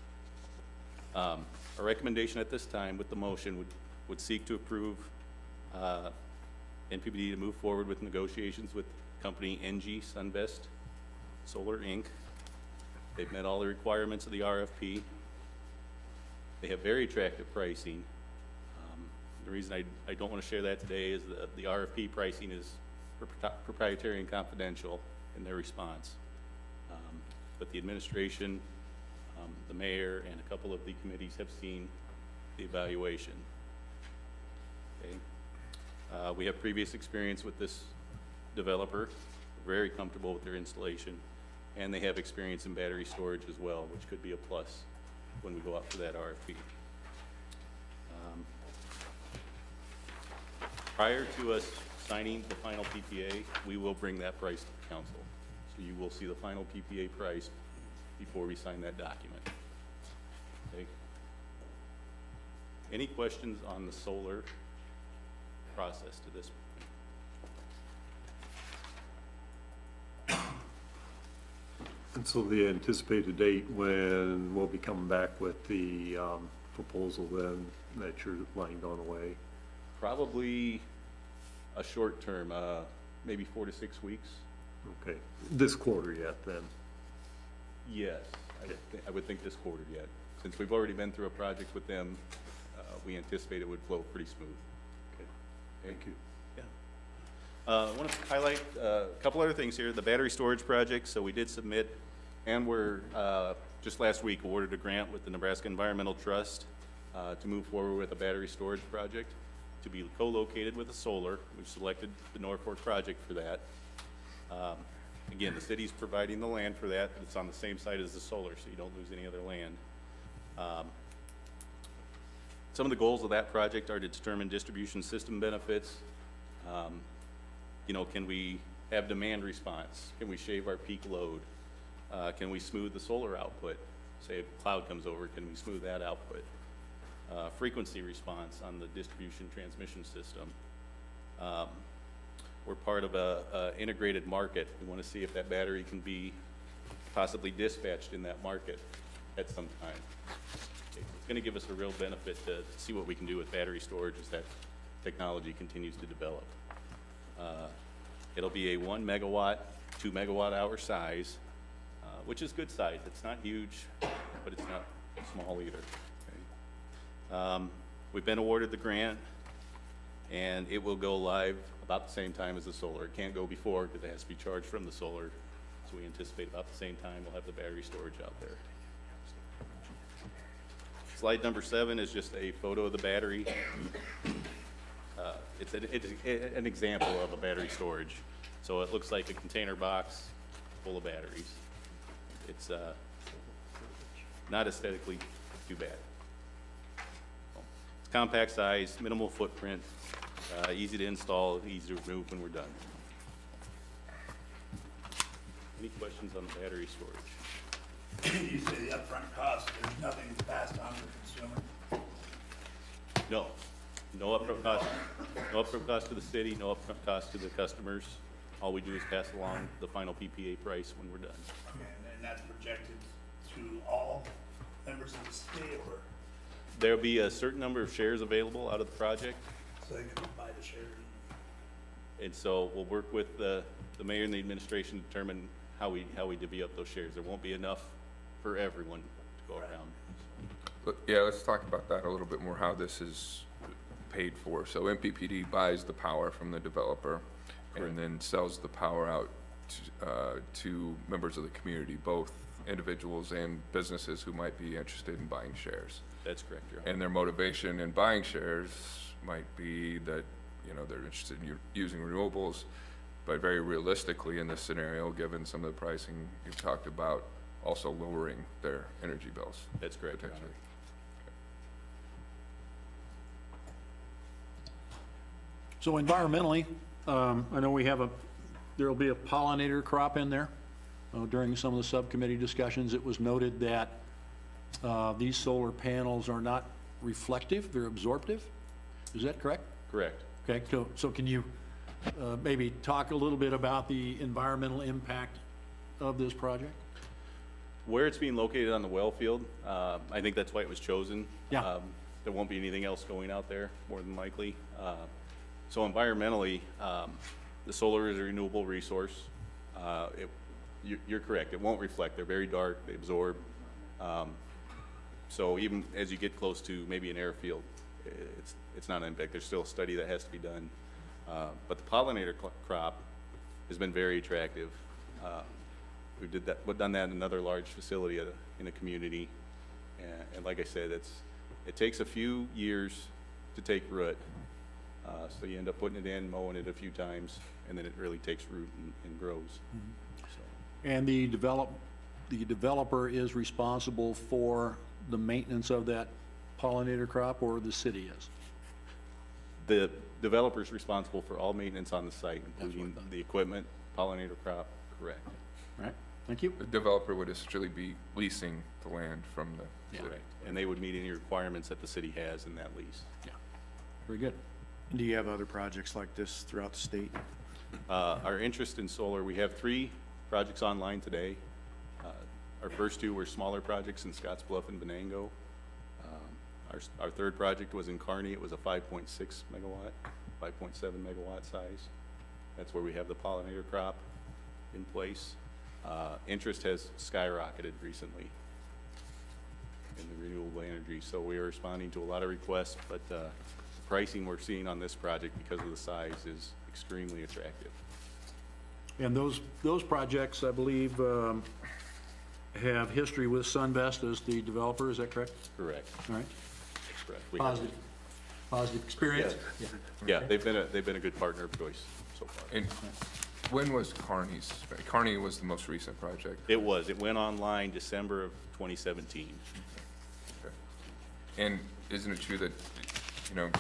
Our recommendation at this time with the motion would seek to approve NPPD to move forward with negotiations with company NG Sunvest Solar Inc. They've met all the requirements of the RFP. They have very attractive pricing. The reason I don't want to share that today is the RFP pricing is proprietary and confidential in their response. But the administration, the mayor, and a couple of the committees have seen the evaluation. Okay. We have previous experience with this developer, very comfortable with their installation, and they have experience in battery storage as well, which could be a plus when we go out for that RFP. Prior to us signing the final PPA, we will bring that price to the council. So you will see the final PPA price before we sign that document. Okay. Any questions on the solar process to this point? And so the anticipated date when we'll be coming back with the proposal then that you're laying on away? Probably a short term, maybe 4 to 6 weeks. Okay. This quarter yet then? Yes, I would think this quarter yet. Since we've already been through a project with them, we anticipate it would flow pretty smooth. Okay. Thank you. Yeah. I want to highlight a couple other things here. The battery storage project, so we did submit, and we're just last week awarded a grant with the Nebraska Environmental Trust to move forward with a battery storage project to be co-located with a solar. We've selected the Norfolk project for that. Again, the city's providing the land for that. It's on the same site as the solar, so you don't lose any other land. Some of the goals of that project are to determine distribution system benefits. You know, can we have demand response? Can we shave our peak load? Can we smooth the solar output? Say if a cloud comes over, can we smooth that output? Frequency response on the distribution transmission system. We're part of a integrated market. We want to see if that battery can be possibly dispatched in that market at some time. It's going to give us a real benefit to see what we can do with battery storage as that technology continues to develop. It'll be a 1 megawatt, 2 megawatt hour size, which is good size. It's not huge, but it's not small either. Okay. We've been awarded the grant, and it will go live about the same time as the solar. It can't go before because it has to be charged from the solar. So we anticipate about the same time we'll have the battery storage out there. Slide number 7 is just a photo of the battery. It's an example of a battery storage. So it looks like a container box full of batteries. It's not aesthetically too bad. It's compact size, minimal footprint, easy to install, easy to remove when we're done. Any questions on the battery storage? You say the upfront cost, there's nothing passed on to the consumer? No. No upfront cost. No upfront cost to the city, no upfront cost to the customers. All we do is pass along the final PPA price when we're done. Okay, and that's projected to all members of the state, or There'll be a certain number of shares available out of the project. so they can buy the shares? And so we'll work with the mayor and the administration to determine how we divvy up those shares. There won't be enough for everyone to go around. Yeah, let's talk about that a little bit more, how this is paid for. So MPPD buys the power from the developer and then sells the power out to members of the community, both individuals and businesses who might be interested in buying shares. That's correct, Your Honor. And their motivation in buying shares might be that, you know, they're interested in using renewables, but very realistically in this scenario, given some of the pricing you've talked about, also lowering their energy bills. That's correct, Your Honor. So environmentally, I know we have there'll be a pollinator crop in there. During some of the subcommittee discussions, it was noted that these solar panels are not reflective, they're absorptive. Is that correct? Correct. Okay, so can you maybe talk a little bit about the environmental impact of this project? Where it's being located on the well field, I think that's why it was chosen. Yeah. There won't be anything else going out there, more than likely. So environmentally, the solar is a renewable resource. You're correct, it won't reflect. They're very dark, they absorb. So even as you get close to maybe an airfield, it's not an impact. There's still a study that has to be done. But the pollinator crop has been very attractive. We've done that in another large facility in a community. And like I said, it takes a few years to take root. So you end up putting it in, mowing it a few times, and then it really takes root and grows. Mm-hmm. So. And the developer is responsible for the maintenance of that pollinator crop, or the city is? The developer is responsible for all maintenance on the site, including the equipment, pollinator crop, correct. All right, thank you. The developer would essentially be leasing the land from the city. And they would meet any requirements that the city has in that lease. Yeah, very good. Do you have other projects like this throughout the state? Our interest in solar, we have 3 projects online today. Our first 2 were smaller projects in Scottsbluff and Venango. Our third project was in Kearney. It was a 5.6 megawatt, 5.7 megawatt size. That's where we have the pollinator crop in place. Interest has skyrocketed recently in the renewable energy, so we are responding to a lot of requests, but the pricing we're seeing on this project because of the size is extremely attractive. And those projects, I believe, have history with Sunvest as the developer, is that correct? Correct. All right. That's correct. We have- Positive experience? Yeah, they've been a good partner of choice so far. And when was Kearney's? Kearney was the most recent project. It went online December of 2017. Okay. And isn't it true that,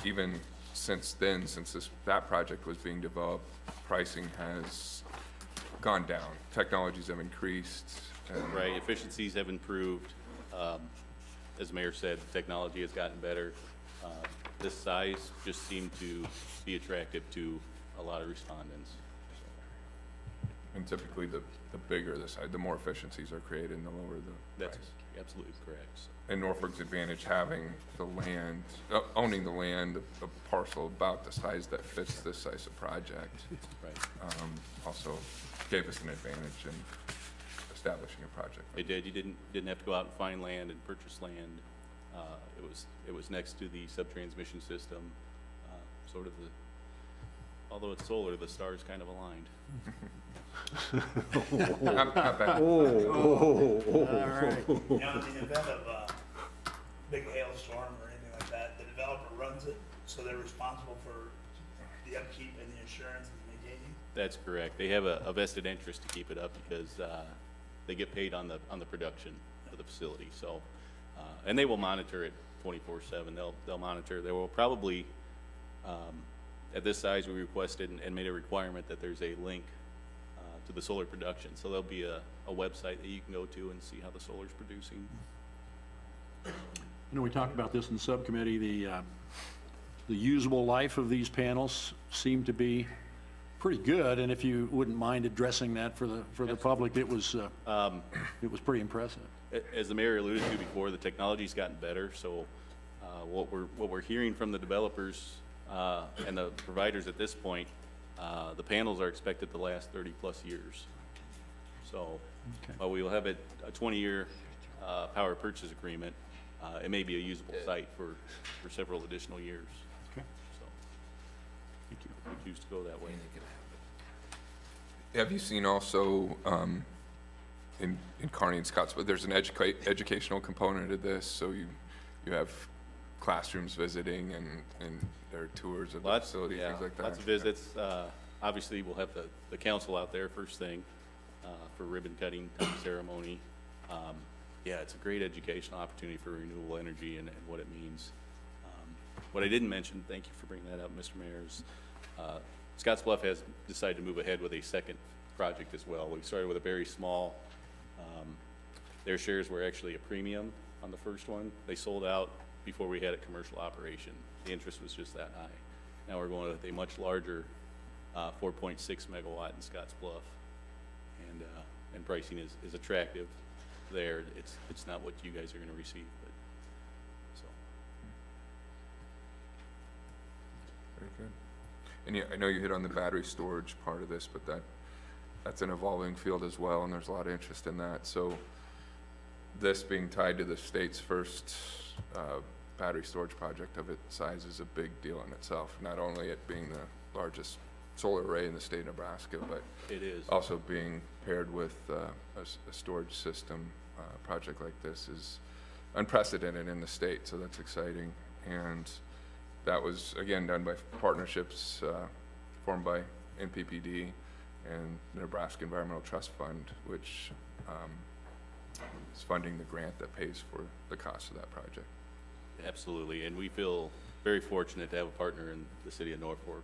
even since then, since that project was being developed, pricing has gone down, technologies have increased? Right, efficiencies have improved. As the mayor said, technology has gotten better. This size just seemed to be attractive to a lot of respondents. And typically, the bigger the size, the more efficiencies are created and the lower the That's price. absolutely correct. So, And Norfolk's advantage having the land, owning the land, a parcel about the size that fits this size of project. right. Also gave us an advantage in establishing a project. It did. You didn't have to go out and find land and purchase land. It was next to the sub-transmission system, sort of although it's solar, the stars kind of aligned. Not bad. All right. You know, in the event of a big hailstorm or anything like that, the developer runs it, so they're responsible for the upkeep and the insurance and maintaining. That's correct. They have a vested interest to keep it up because they get paid on the production of the facility. So, and they will monitor it 24/7. They'll monitor. They will probably, at this size, we requested and made a requirement that there's a link to the solar production. So there'll be a website that you can go to and see how the solar's producing. I know we talked about this in subcommittee, the usable life of these panels seem to be pretty good, and if you wouldn't mind addressing that for the public, it was pretty impressive. As the mayor alluded to before, the technology's gotten better, so what we're hearing from the developers and the providers at this point, the panels are expected to last 30+ years. So while we will have a 20-year power purchase agreement, it may be a usable site for several additional years. Okay. So thank you. We choose to go that way. Have you seen also in Kearney and Scottsbluff, there's an educational component to this, so you have classrooms visiting and there are tours of the facility, things like that? Lots of visits. Obviously, we'll have the council out there first thing for ribbon cutting ceremony. Yeah, it's a great educational opportunity for renewable energy and what it means. What I didn't mention, thank you for bringing that up, Mr. Mayor, is Scottsbluff has decided to move ahead with a second project as well. We started with a very small, their shares were actually a premium on the first one. They sold out before we had a commercial operation. The interest was just that high. Now we're going with a much larger 4.6 megawatt in Scottsbluff, and pricing is attractive there. It's not what you guys are going to receive, but so. Very good. And yeah, I know you hit on the battery storage part of this, but that's an evolving field as well, and there's a lot of interest in that. So this being tied to the state's first battery storage project of its size is a big deal in itself. Not only it being the largest solar array in the state of Nebraska, but it is also being paired with a storage system. Project like this is unprecedented in the state, so that's exciting. And that was, again, done by partnerships formed by NPPD and the Nebraska Environmental Trust Fund, which is funding the grant that pays for the cost of that project. Absolutely, and we feel very fortunate to have a partner in the city of Norfolk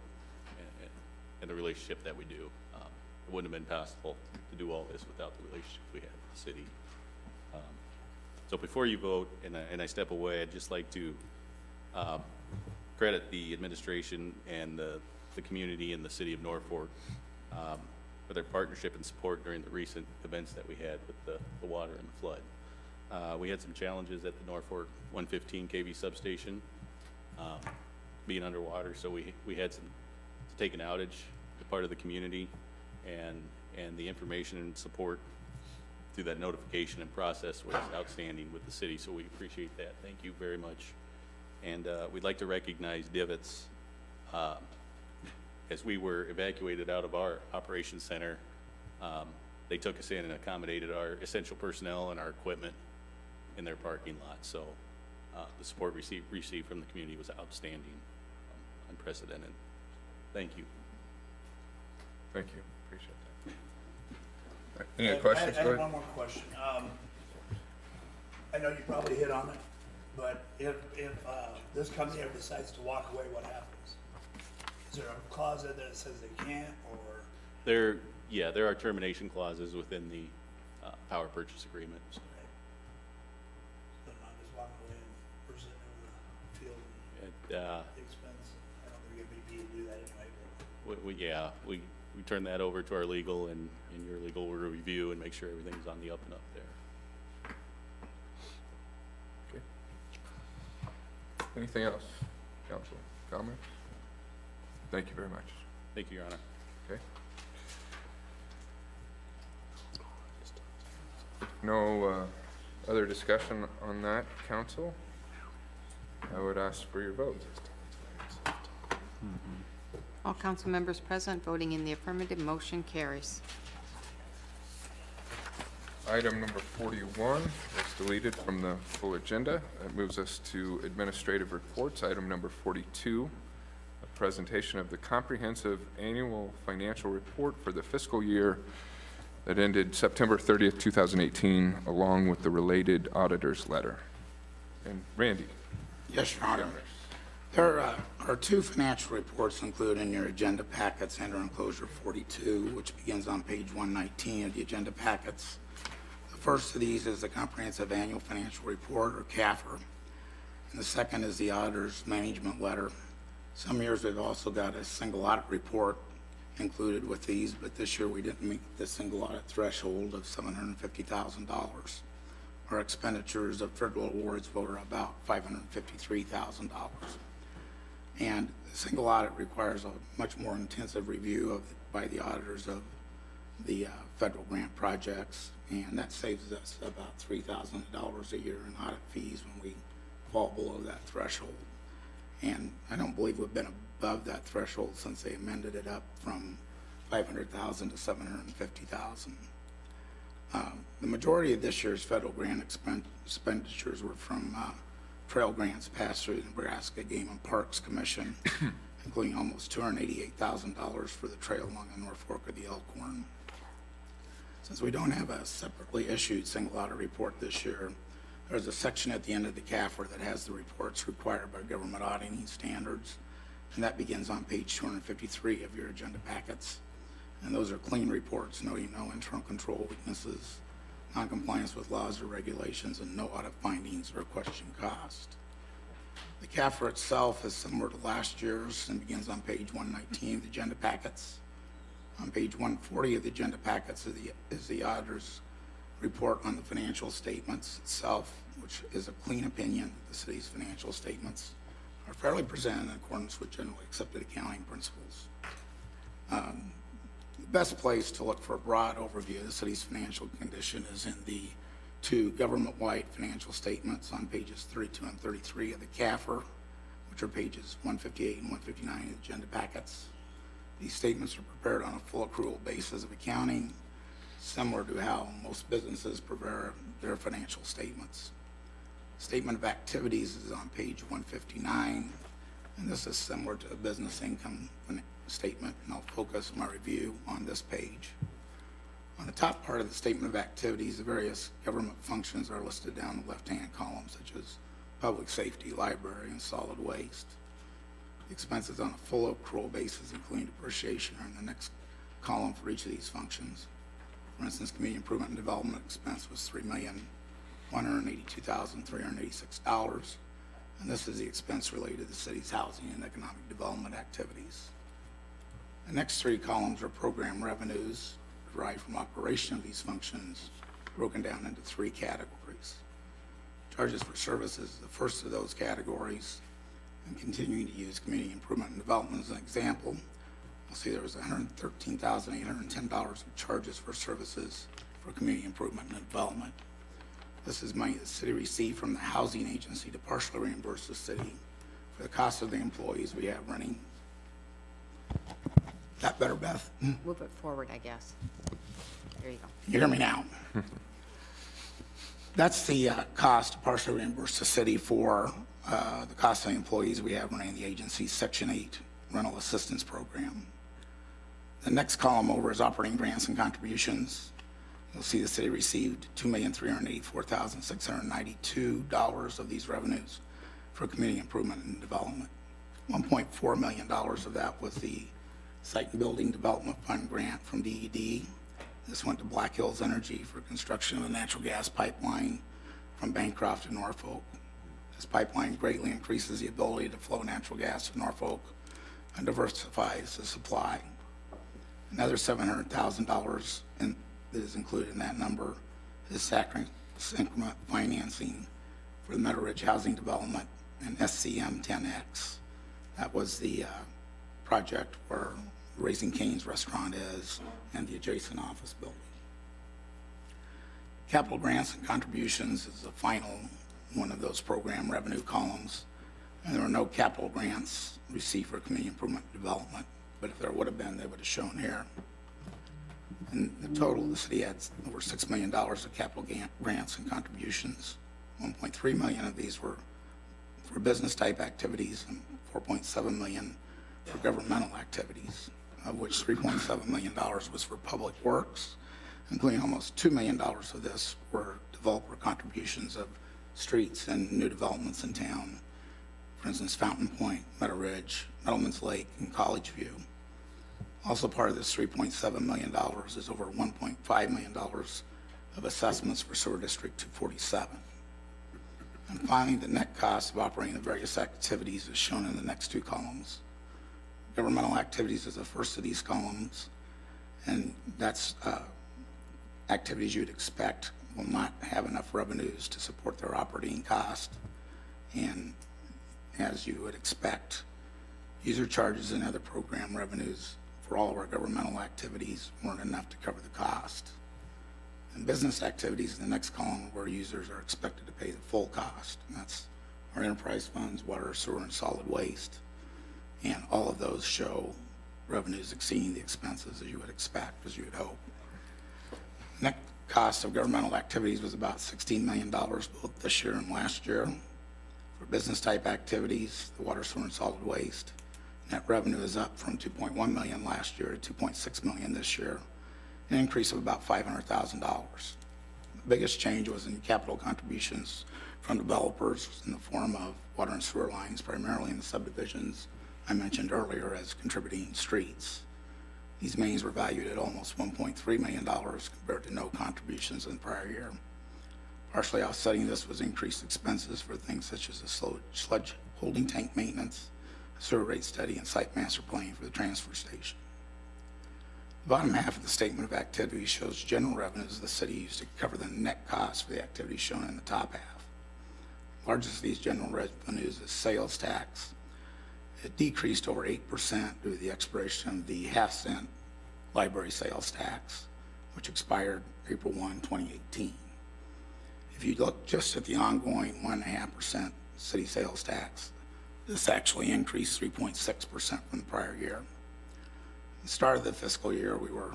and the relationship that we do. It wouldn't have been possible to do all this without the relationship we have with the city. So before you vote and I step away, I'd just like to credit the administration and the community and the city of Norfolk for their partnership and support during the recent events that we had with the water and the flood. We had some challenges at the Norfolk 115 kV substation being underwater, so we had to take an outage to part of the community, and the information and support through that notification and process was outstanding with the city, so we appreciate that. Thank you very much. And we'd like to recognize Divots. As we were evacuated out of our operations center, they took us in and accommodated our essential personnel and our equipment in their parking lot. So the support received from the community was outstanding, unprecedented. Thank you. Thank you. Appreciate that. Any other questions? I Go have ahead. one more question. I know you probably hit on it, but if this company ever decides to walk away, what happens? Is there a clause that says they can't, or? There are termination clauses within the power purchase agreement. So. But not just walking away and we're sitting in the field and the expense. I don't think it'd be to do that anyway. We turn that over to our legal, and your legal will review and make sure everything's on the up and up there. Okay. Anything else? Council comments? Thank you very much. Thank you, Your Honor. Okay. No other discussion on that, council? I would ask for your vote. All council members present voting in the affirmative, motion carries. Item number 41 was deleted from the full agenda. That moves us to administrative reports. Item number 42, a presentation of the comprehensive annual financial report for the fiscal year that ended September 30th, 2018, along with the related auditor's letter. And Randy. Yes, Your Honor. There are two financial reports included in your agenda packets under enclosure 42, which begins on page 119 of the agenda packets. The first of these is the Comprehensive Annual Financial Report, or CAFR, and the second is the Auditor's Management Letter. Some years we've also got a single audit report included with these, but this year we didn't meet the single audit threshold of $750,000. Our expenditures of federal awards were about $553,000. And the single audit requires a much more intensive review by the auditors of the federal grant projects, and that saves us about $3,000 a year in audit fees when we fall below that threshold. And I don't believe we've been above that threshold since they amended it up from $500,000 to $750,000. The majority of this year's federal grant expenditures were from trail grants passed through the Nebraska Game and Parks Commission, including almost $288,000 for the trail along the North Fork of the Elkhorn. Since we don't have a separately issued single audit report this year, there's a section at the end of the CAFR that has the reports required by government auditing standards, and that begins on page 253 of your agenda packets. And those are clean reports, noting no internal control weaknesses, non-compliance with laws or regulations, and no audit findings or question cost. The CAFR itself is similar to last year's and begins on page 119 of the agenda packets. On page 140 of the agenda packets is the auditor's report on the financial statements itself, which is a clean opinion that the city's financial statements are fairly presented in accordance with generally accepted accounting principles. The best place to look for a broad overview of the city's financial condition is in the two government-wide financial statements on pages 32 and 33 of the CAFR, which are pages 158 and 159 of the agenda packets. These statements are prepared on a full accrual basis of accounting, similar to how most businesses prepare their financial statements. Statement of activities is on page 159, and this is similar to a business income statement, and I'll focus my review on this page. On the top part of the statement of activities, the various government functions are listed down the left-hand column, such as public safety, library, and solid waste. The expenses on a full accrual basis, including depreciation, are in the next column for each of these functions. For instance, community improvement and development expense was $3,182,386, and this is the expense related to the city's housing and economic development activities. The next three columns are program revenues derived from operation of these functions, broken down into three categories. Charges for services is the first of those categories, and continuing to use community improvement and development as an example, you'll see there was $113,810 of charges for services for community improvement and development. This is money the city received from the housing agency to partially reimburse the city for the cost of the employees we have running. That better, Beth? Move it forward, I guess. There you go. You hear me now? That's the cost to partially reimburse the city for the cost of the employees we have running the agency's Section 8 rental assistance program. The next column over is operating grants and contributions. You'll see the city received $2,384,692 of these revenues for community improvement and development. $1.4 million of that was the Site and Building Development Fund grant from DED. This went to Black Hills Energy for construction of a natural gas pipeline from Bancroft to Norfolk. This pipeline greatly increases the ability to flow natural gas to Norfolk and diversifies the supply. Another $700,000 that is included in that number is increment financing for the Meadow Ridge Housing Development and SCM 10X. That was the project where Raising Cane's restaurant is and the adjacent office building. Capital grants and contributions is the final one of those program revenue columns. And there were no capital grants received for community improvement development, but if there would have been, they would have shown here. In the total, the city had over $6 million of capital grants and contributions. 1.3 million of these were for business type activities and 4.7 million for governmental activities, of which $3.7 million was for public works, including almost $2 million of this were developer contributions of streets and new developments in town. For instance, Fountain Point, Meadow Ridge, Meadowman's Lake, and College View. Also part of this $3.7 million is over $1.5 million of assessments for Sewer District 247. And finally, the net cost of operating the various activities is shown in the next two columns. Governmental activities is the first of these columns, and that's activities you'd expect will not have enough revenues to support their operating cost. And as you would expect, user charges and other program revenues for all of our governmental activities weren't enough to cover the cost. And business activities in the next column where users are expected to pay the full cost. And that's our enterprise funds, water, sewer, and solid waste. And all of those show revenues exceeding the expenses as you would expect, as you would hope. Net cost of governmental activities was about $16 million both this year and last year. For business type activities, the water, sewer, and solid waste, net revenue is up from $2.1 million last year to $2.6 million this year, an increase of about $500,000. The biggest change was in capital contributions from developers in the form of water and sewer lines, primarily in the subdivisions I mentioned earlier as contributing streets. These mains were valued at almost $1.3 million compared to no contributions in the prior year. Partially offsetting this was increased expenses for things such as a sludge holding tank maintenance, a sewer rate study, and site master planning for the transfer station. The bottom half of the statement of activities shows general revenues the city used to cover the net cost for the activities shown in the top half. Largest of these general revenues is sales tax. It decreased over 8% due to the expiration of the half-cent library sales tax, which expired April 1, 2018. If you look just at the ongoing 1.5% city sales tax, this actually increased 3.6% from the prior year. At the start of the fiscal year, we were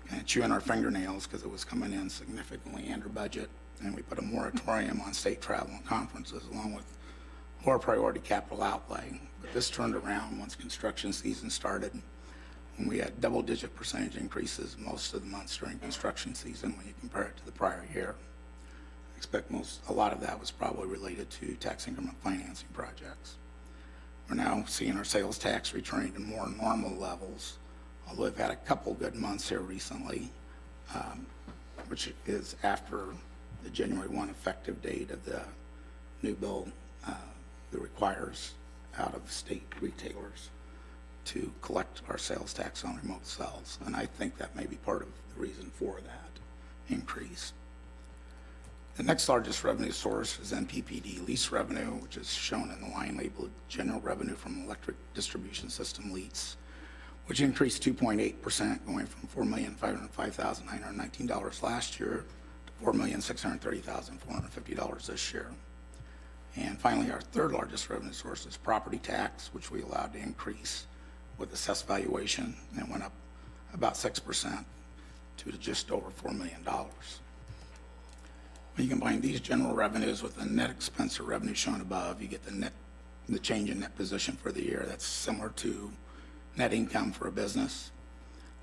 kind of chewing our fingernails because it was coming in significantly under budget, and we put a moratorium on state travel and conferences along with lower priority capital outlay. But this turned around once construction season started, and we had double-digit percentage increases most of the months during construction season when you compare it to the prior year. I expect a lot of that was probably related to tax increment financing projects. We're now seeing our sales tax returning to more normal levels, although we've had a couple good months here recently, which is after the January 1 effective date of the new bill that requires out-of-state retailers to collect our sales tax on remote sales. And I think that may be part of the reason for that increase. The next largest revenue source is MPPD lease revenue, which is shown in the line labeled General Revenue from Electric Distribution System Lease, which increased 2.8%, going from $4,505,919 last year to $4,630,450 this year. And finally, our third largest revenue source is property tax, which we allowed to increase with assessed valuation, and went up about 6%. to just over $4 million. When you combine these general revenues with the net expense or revenue shown above, you get the change in net position for the year. That's similar to net income for a business.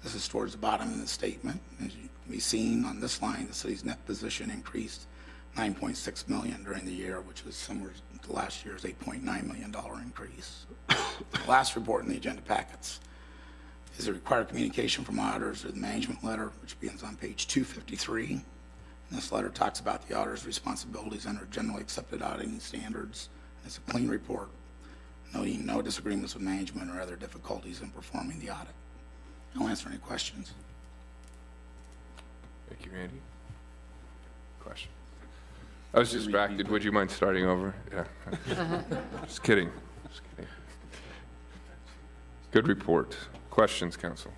This is towards the bottom of the statement. As you can be seen on this line, the city's net position increased $9.6 million during the year, which was similar to last year's $8.9 million increase. The last report in the agenda packets is a required communication from auditors or the management letter, which begins on page 253. And this letter talks about the auditor's responsibilities under generally accepted auditing standards. It's a clean report, noting no disagreements with management or other difficulties in performing the audit. I'll answer any questions. Thank you, Randy. Question? I was distracted. Would you mind starting over? Yeah. Just kidding. Just kidding. Good report. Questions, council?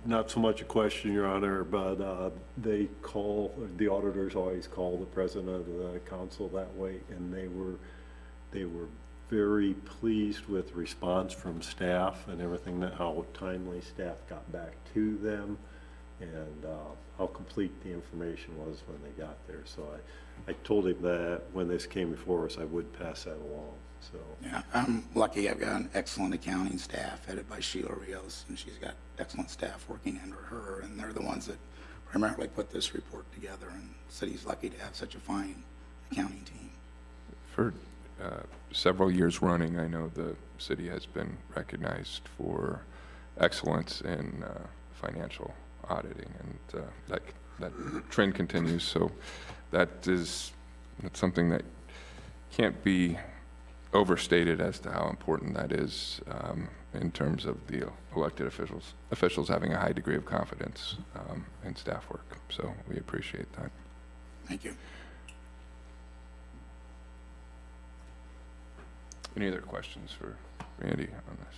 Not so much a question, Your Honor, but the auditors always call the president of the council that way, and they were very pleased with response from staff and everything, that how timely staff got back to them, and how complete the information was when they got there. So I told him that when this came before us, I would pass that along. So yeah, I'm lucky. I've got an excellent accounting staff headed by Sheila Rios, and she's got excellent staff working under her, and they're the ones that primarily put this report together, and the city's lucky to have such a fine accounting team. For several years running, I know the city has been recognized for excellence in financial auditing, and that trend continues. So that's something that can't be overstated as to how important that is in terms of the elected officials having a high degree of confidence in staff work. So we appreciate that. Thank you. Any other questions for Randy on this?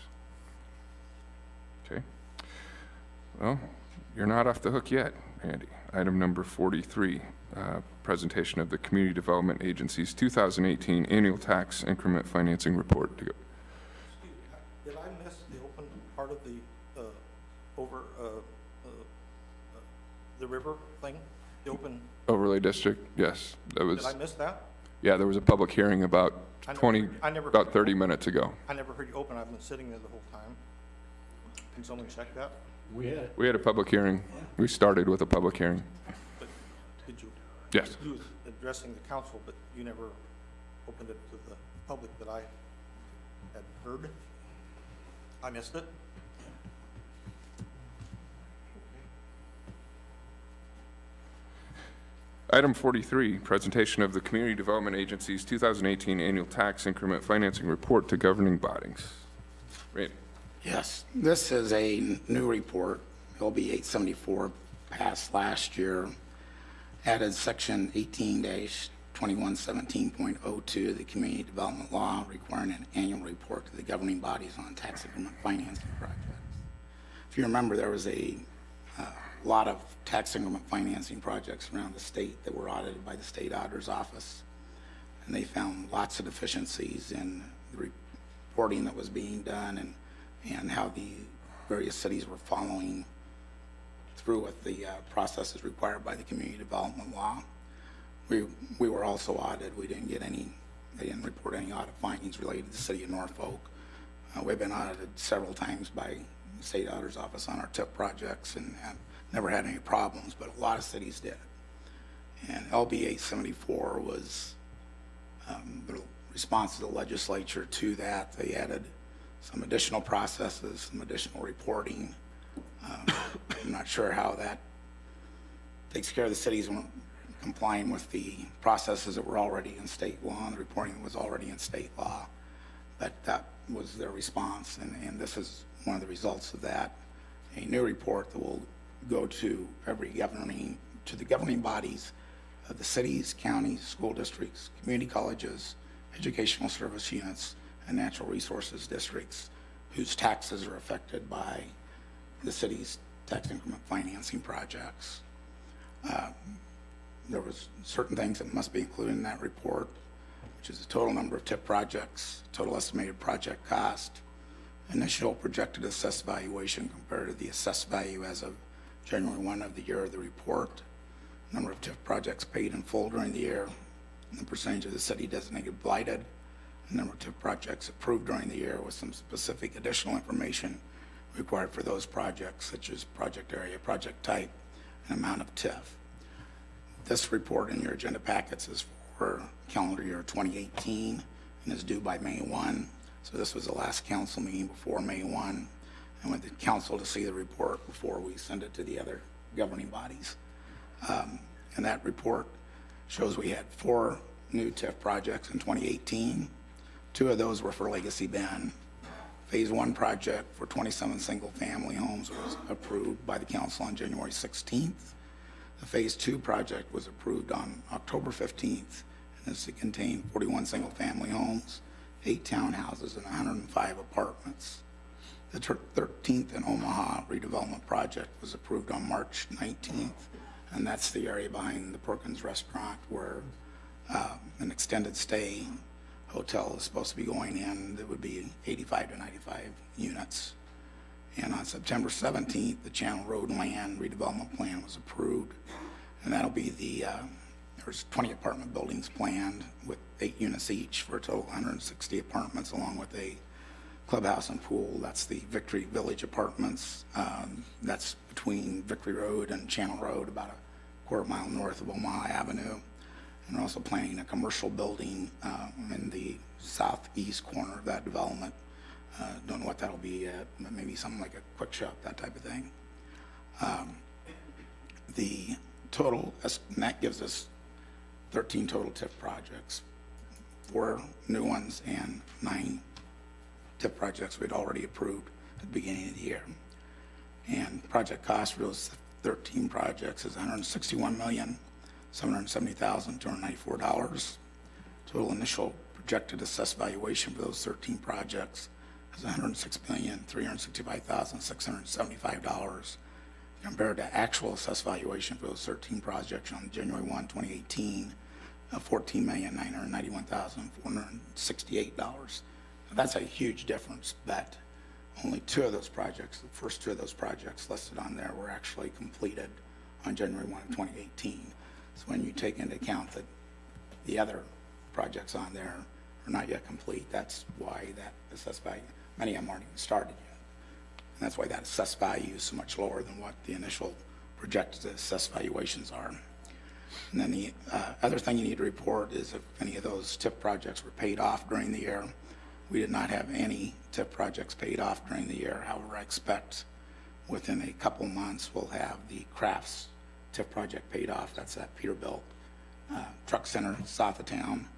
Okay. Well, you're not off the hook yet, Randy. Item number 43, presentation of the Community Development Agency's 2018 Annual Tax Increment Financing Report. Did I miss the open part of the the river thing? The open overlay district? Yes, that was. Did I miss that? Yeah, there was a public hearing about 30 minutes ago. I never heard you open. I've been sitting there the whole time. Can someone check that? We had a public hearing. We started with a public hearing. But did you? Yes. You was addressing the council, but you never opened it to the public that I had heard. I missed it. Item 43, presentation of the Community Development Agency's 2018 Annual Tax Increment Financing Report to governing bodies. Randy. Yes, this is a new report. LB 874 passed last year, added section 18-2117.02 of the Community Development Law, requiring an annual report to the governing bodies on tax increment financing projects. If you remember, there was a lot of tax increment financing projects around the state that were audited by the state auditor's office, and they found lots of deficiencies in the reporting that was being done and how the various cities were following through with the processes required by the community development law. We were also audited. We didn't get any, they didn't report any audit findings related to the city of Norfolk. We've been audited several times by the state auditor's office on our TIP projects and never had any problems, but a lot of cities did. And LB 874 was the response to the legislature to that. They added some additional processes, some additional reporting. I'm not sure how that takes care of the cities complying with the processes that were already in state law and the reporting that was already in state law, but that was their response, and this is one of the results of that. A new report that will go to the governing bodies of the cities, counties, school districts, community colleges, educational service units, and natural resources districts whose taxes are affected by the city's tax increment financing projects. There was certain things that must be included in that report, which is the total number of TIP projects, total estimated project cost, initial projected assessed valuation compared to the assessed value as of January 1 of the year of the report, number of TIF projects paid in full during the year, and the percentage of the city designated blighted, the number of TIF projects approved during the year with some specific additional information required for those projects, such as project area, project type, and amount of TIF. This report in your agenda packets is for calendar year 2018 and is due by May 1. So this was the last council meeting before May 1. I want the council to see the report before we send it to the other governing bodies. And that report shows we had 4 new TIF projects in 2018. 2 of those were for Legacy Bend. Phase 1 project for 27 single-family homes was approved by the council on January 16th. The Phase 2 project was approved on October 15th and is to contain 41 single-family homes, 8 townhouses, and 105 apartments. The 13th and Omaha redevelopment project was approved on March 19th, and that's the area behind the Perkins restaurant where an extended stay hotel is supposed to be going in. That would be 85 to 95 units. And on September 17th, the Channel Road land redevelopment plan was approved, and that'll be there's 20 apartment buildings planned with 8 units each for a total of 160 apartments, along with a clubhouse and pool. That's the Victory Village Apartments. That's between Victory Road and Channel Road, about a quarter mile north of Omaha Avenue. And we're also planning a commercial building in the southeast corner of that development. Don't know what that'll be yet, but maybe something like a quick shop, that type of thing. The total, and that gives us 13 total TIF projects, 4 new ones and 9 TIF projects we'd already approved at the beginning of the year. And project cost for those 13 projects is $161,770,294. Total initial projected assessed valuation for those 13 projects is $106,365,675 compared to actual assessed valuation for those 13 projects on January 1, 2018 of $14,991,468. That's a huge difference, but only 2 of those projects, the first 2 of those projects listed on there, were actually completed on January 1 of 2018. So when you take into account that the other projects on there are not yet complete, that's why that assessed value, many of them aren't even started yet. And that's why that assessed value is so much lower than what the initial projected assessed valuations are. And then the other thing you need to report is if any of those TIF projects were paid off during the year. We did not have any TIF projects paid off during the year. However, I expect within a couple months we'll have the Crafts TIF project paid off. That's at Peterbilt Truck Center south of town.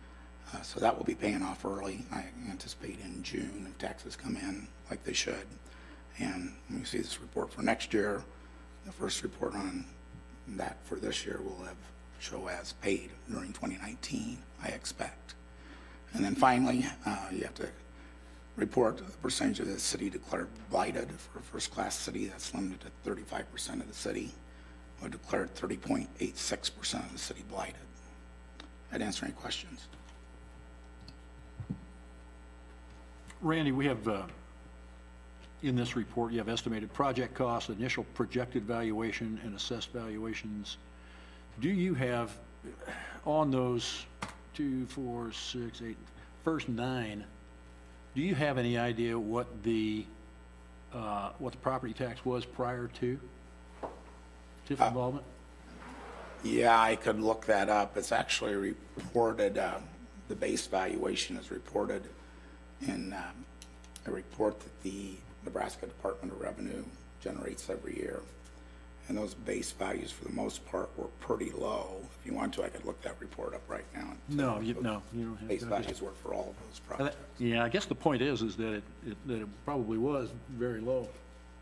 So that will be paying off early. I anticipate in June if taxes come in like they should. And when you see this report for next year, the first report on that for this year will show as paid during 2019, I expect. And then finally, you have to report the percentage of the city declared blighted. For a first-class city, that's limited to 35% of the city. We declared 30.86% of the city blighted. I'd answer any questions. Randy, we have in this report, you have estimated project costs, initial projected valuation, and assessed valuations. Do you have on those 2, 4, 6, 8, first 9, do you have any idea what the property tax was prior to TIF involvement? Yeah, I could look that up. It's actually reported, the base valuation is reported in a report that the Nebraska Department of Revenue generates every year. And those base values, for the most part, were pretty low. If you want to, I could look that report up right now. No, you don't have base to. values were for all of those projects. Yeah, I guess the point is that it probably was very low.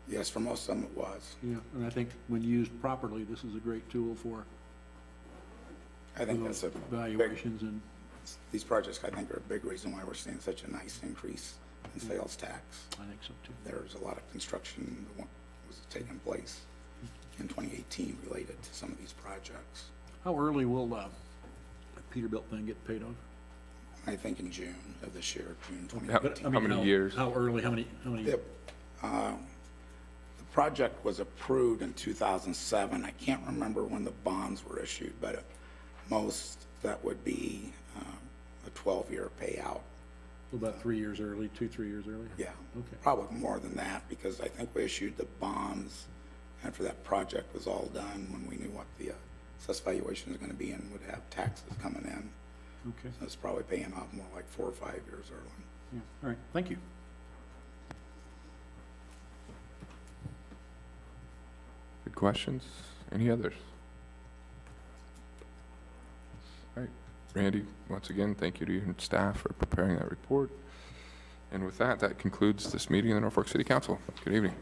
Yes, for most of them it was. Yeah, and I think when used properly, this is a great tool for. I think that's a valuations and these projects. I think are a big reason why we're seeing such a nice increase in sales tax. I think so too. There's a lot of construction that was taking place in 2018 related to some of these projects. How early will the Peterbilt thing get paid off? I think in June of this year, June 20. How many years? How early, how many? The project was approved in 2007. I can't remember when the bonds were issued, but at most that would be a 12-year payout. About 3 years early, 2-3 years early? Yeah, Okay. probably more than that, because I think we issued the bonds after that project was all done, when we knew what the assessed valuation was going to be and would have taxes coming in. Okay. So it's probably paying off more like 4 or 5 years early. Yeah. All right, thank you. Good questions? Any others? All right, Randy, once again, thank you to you and staff for preparing that report. And with that, that concludes this meeting of the Norfolk City Council. Good evening.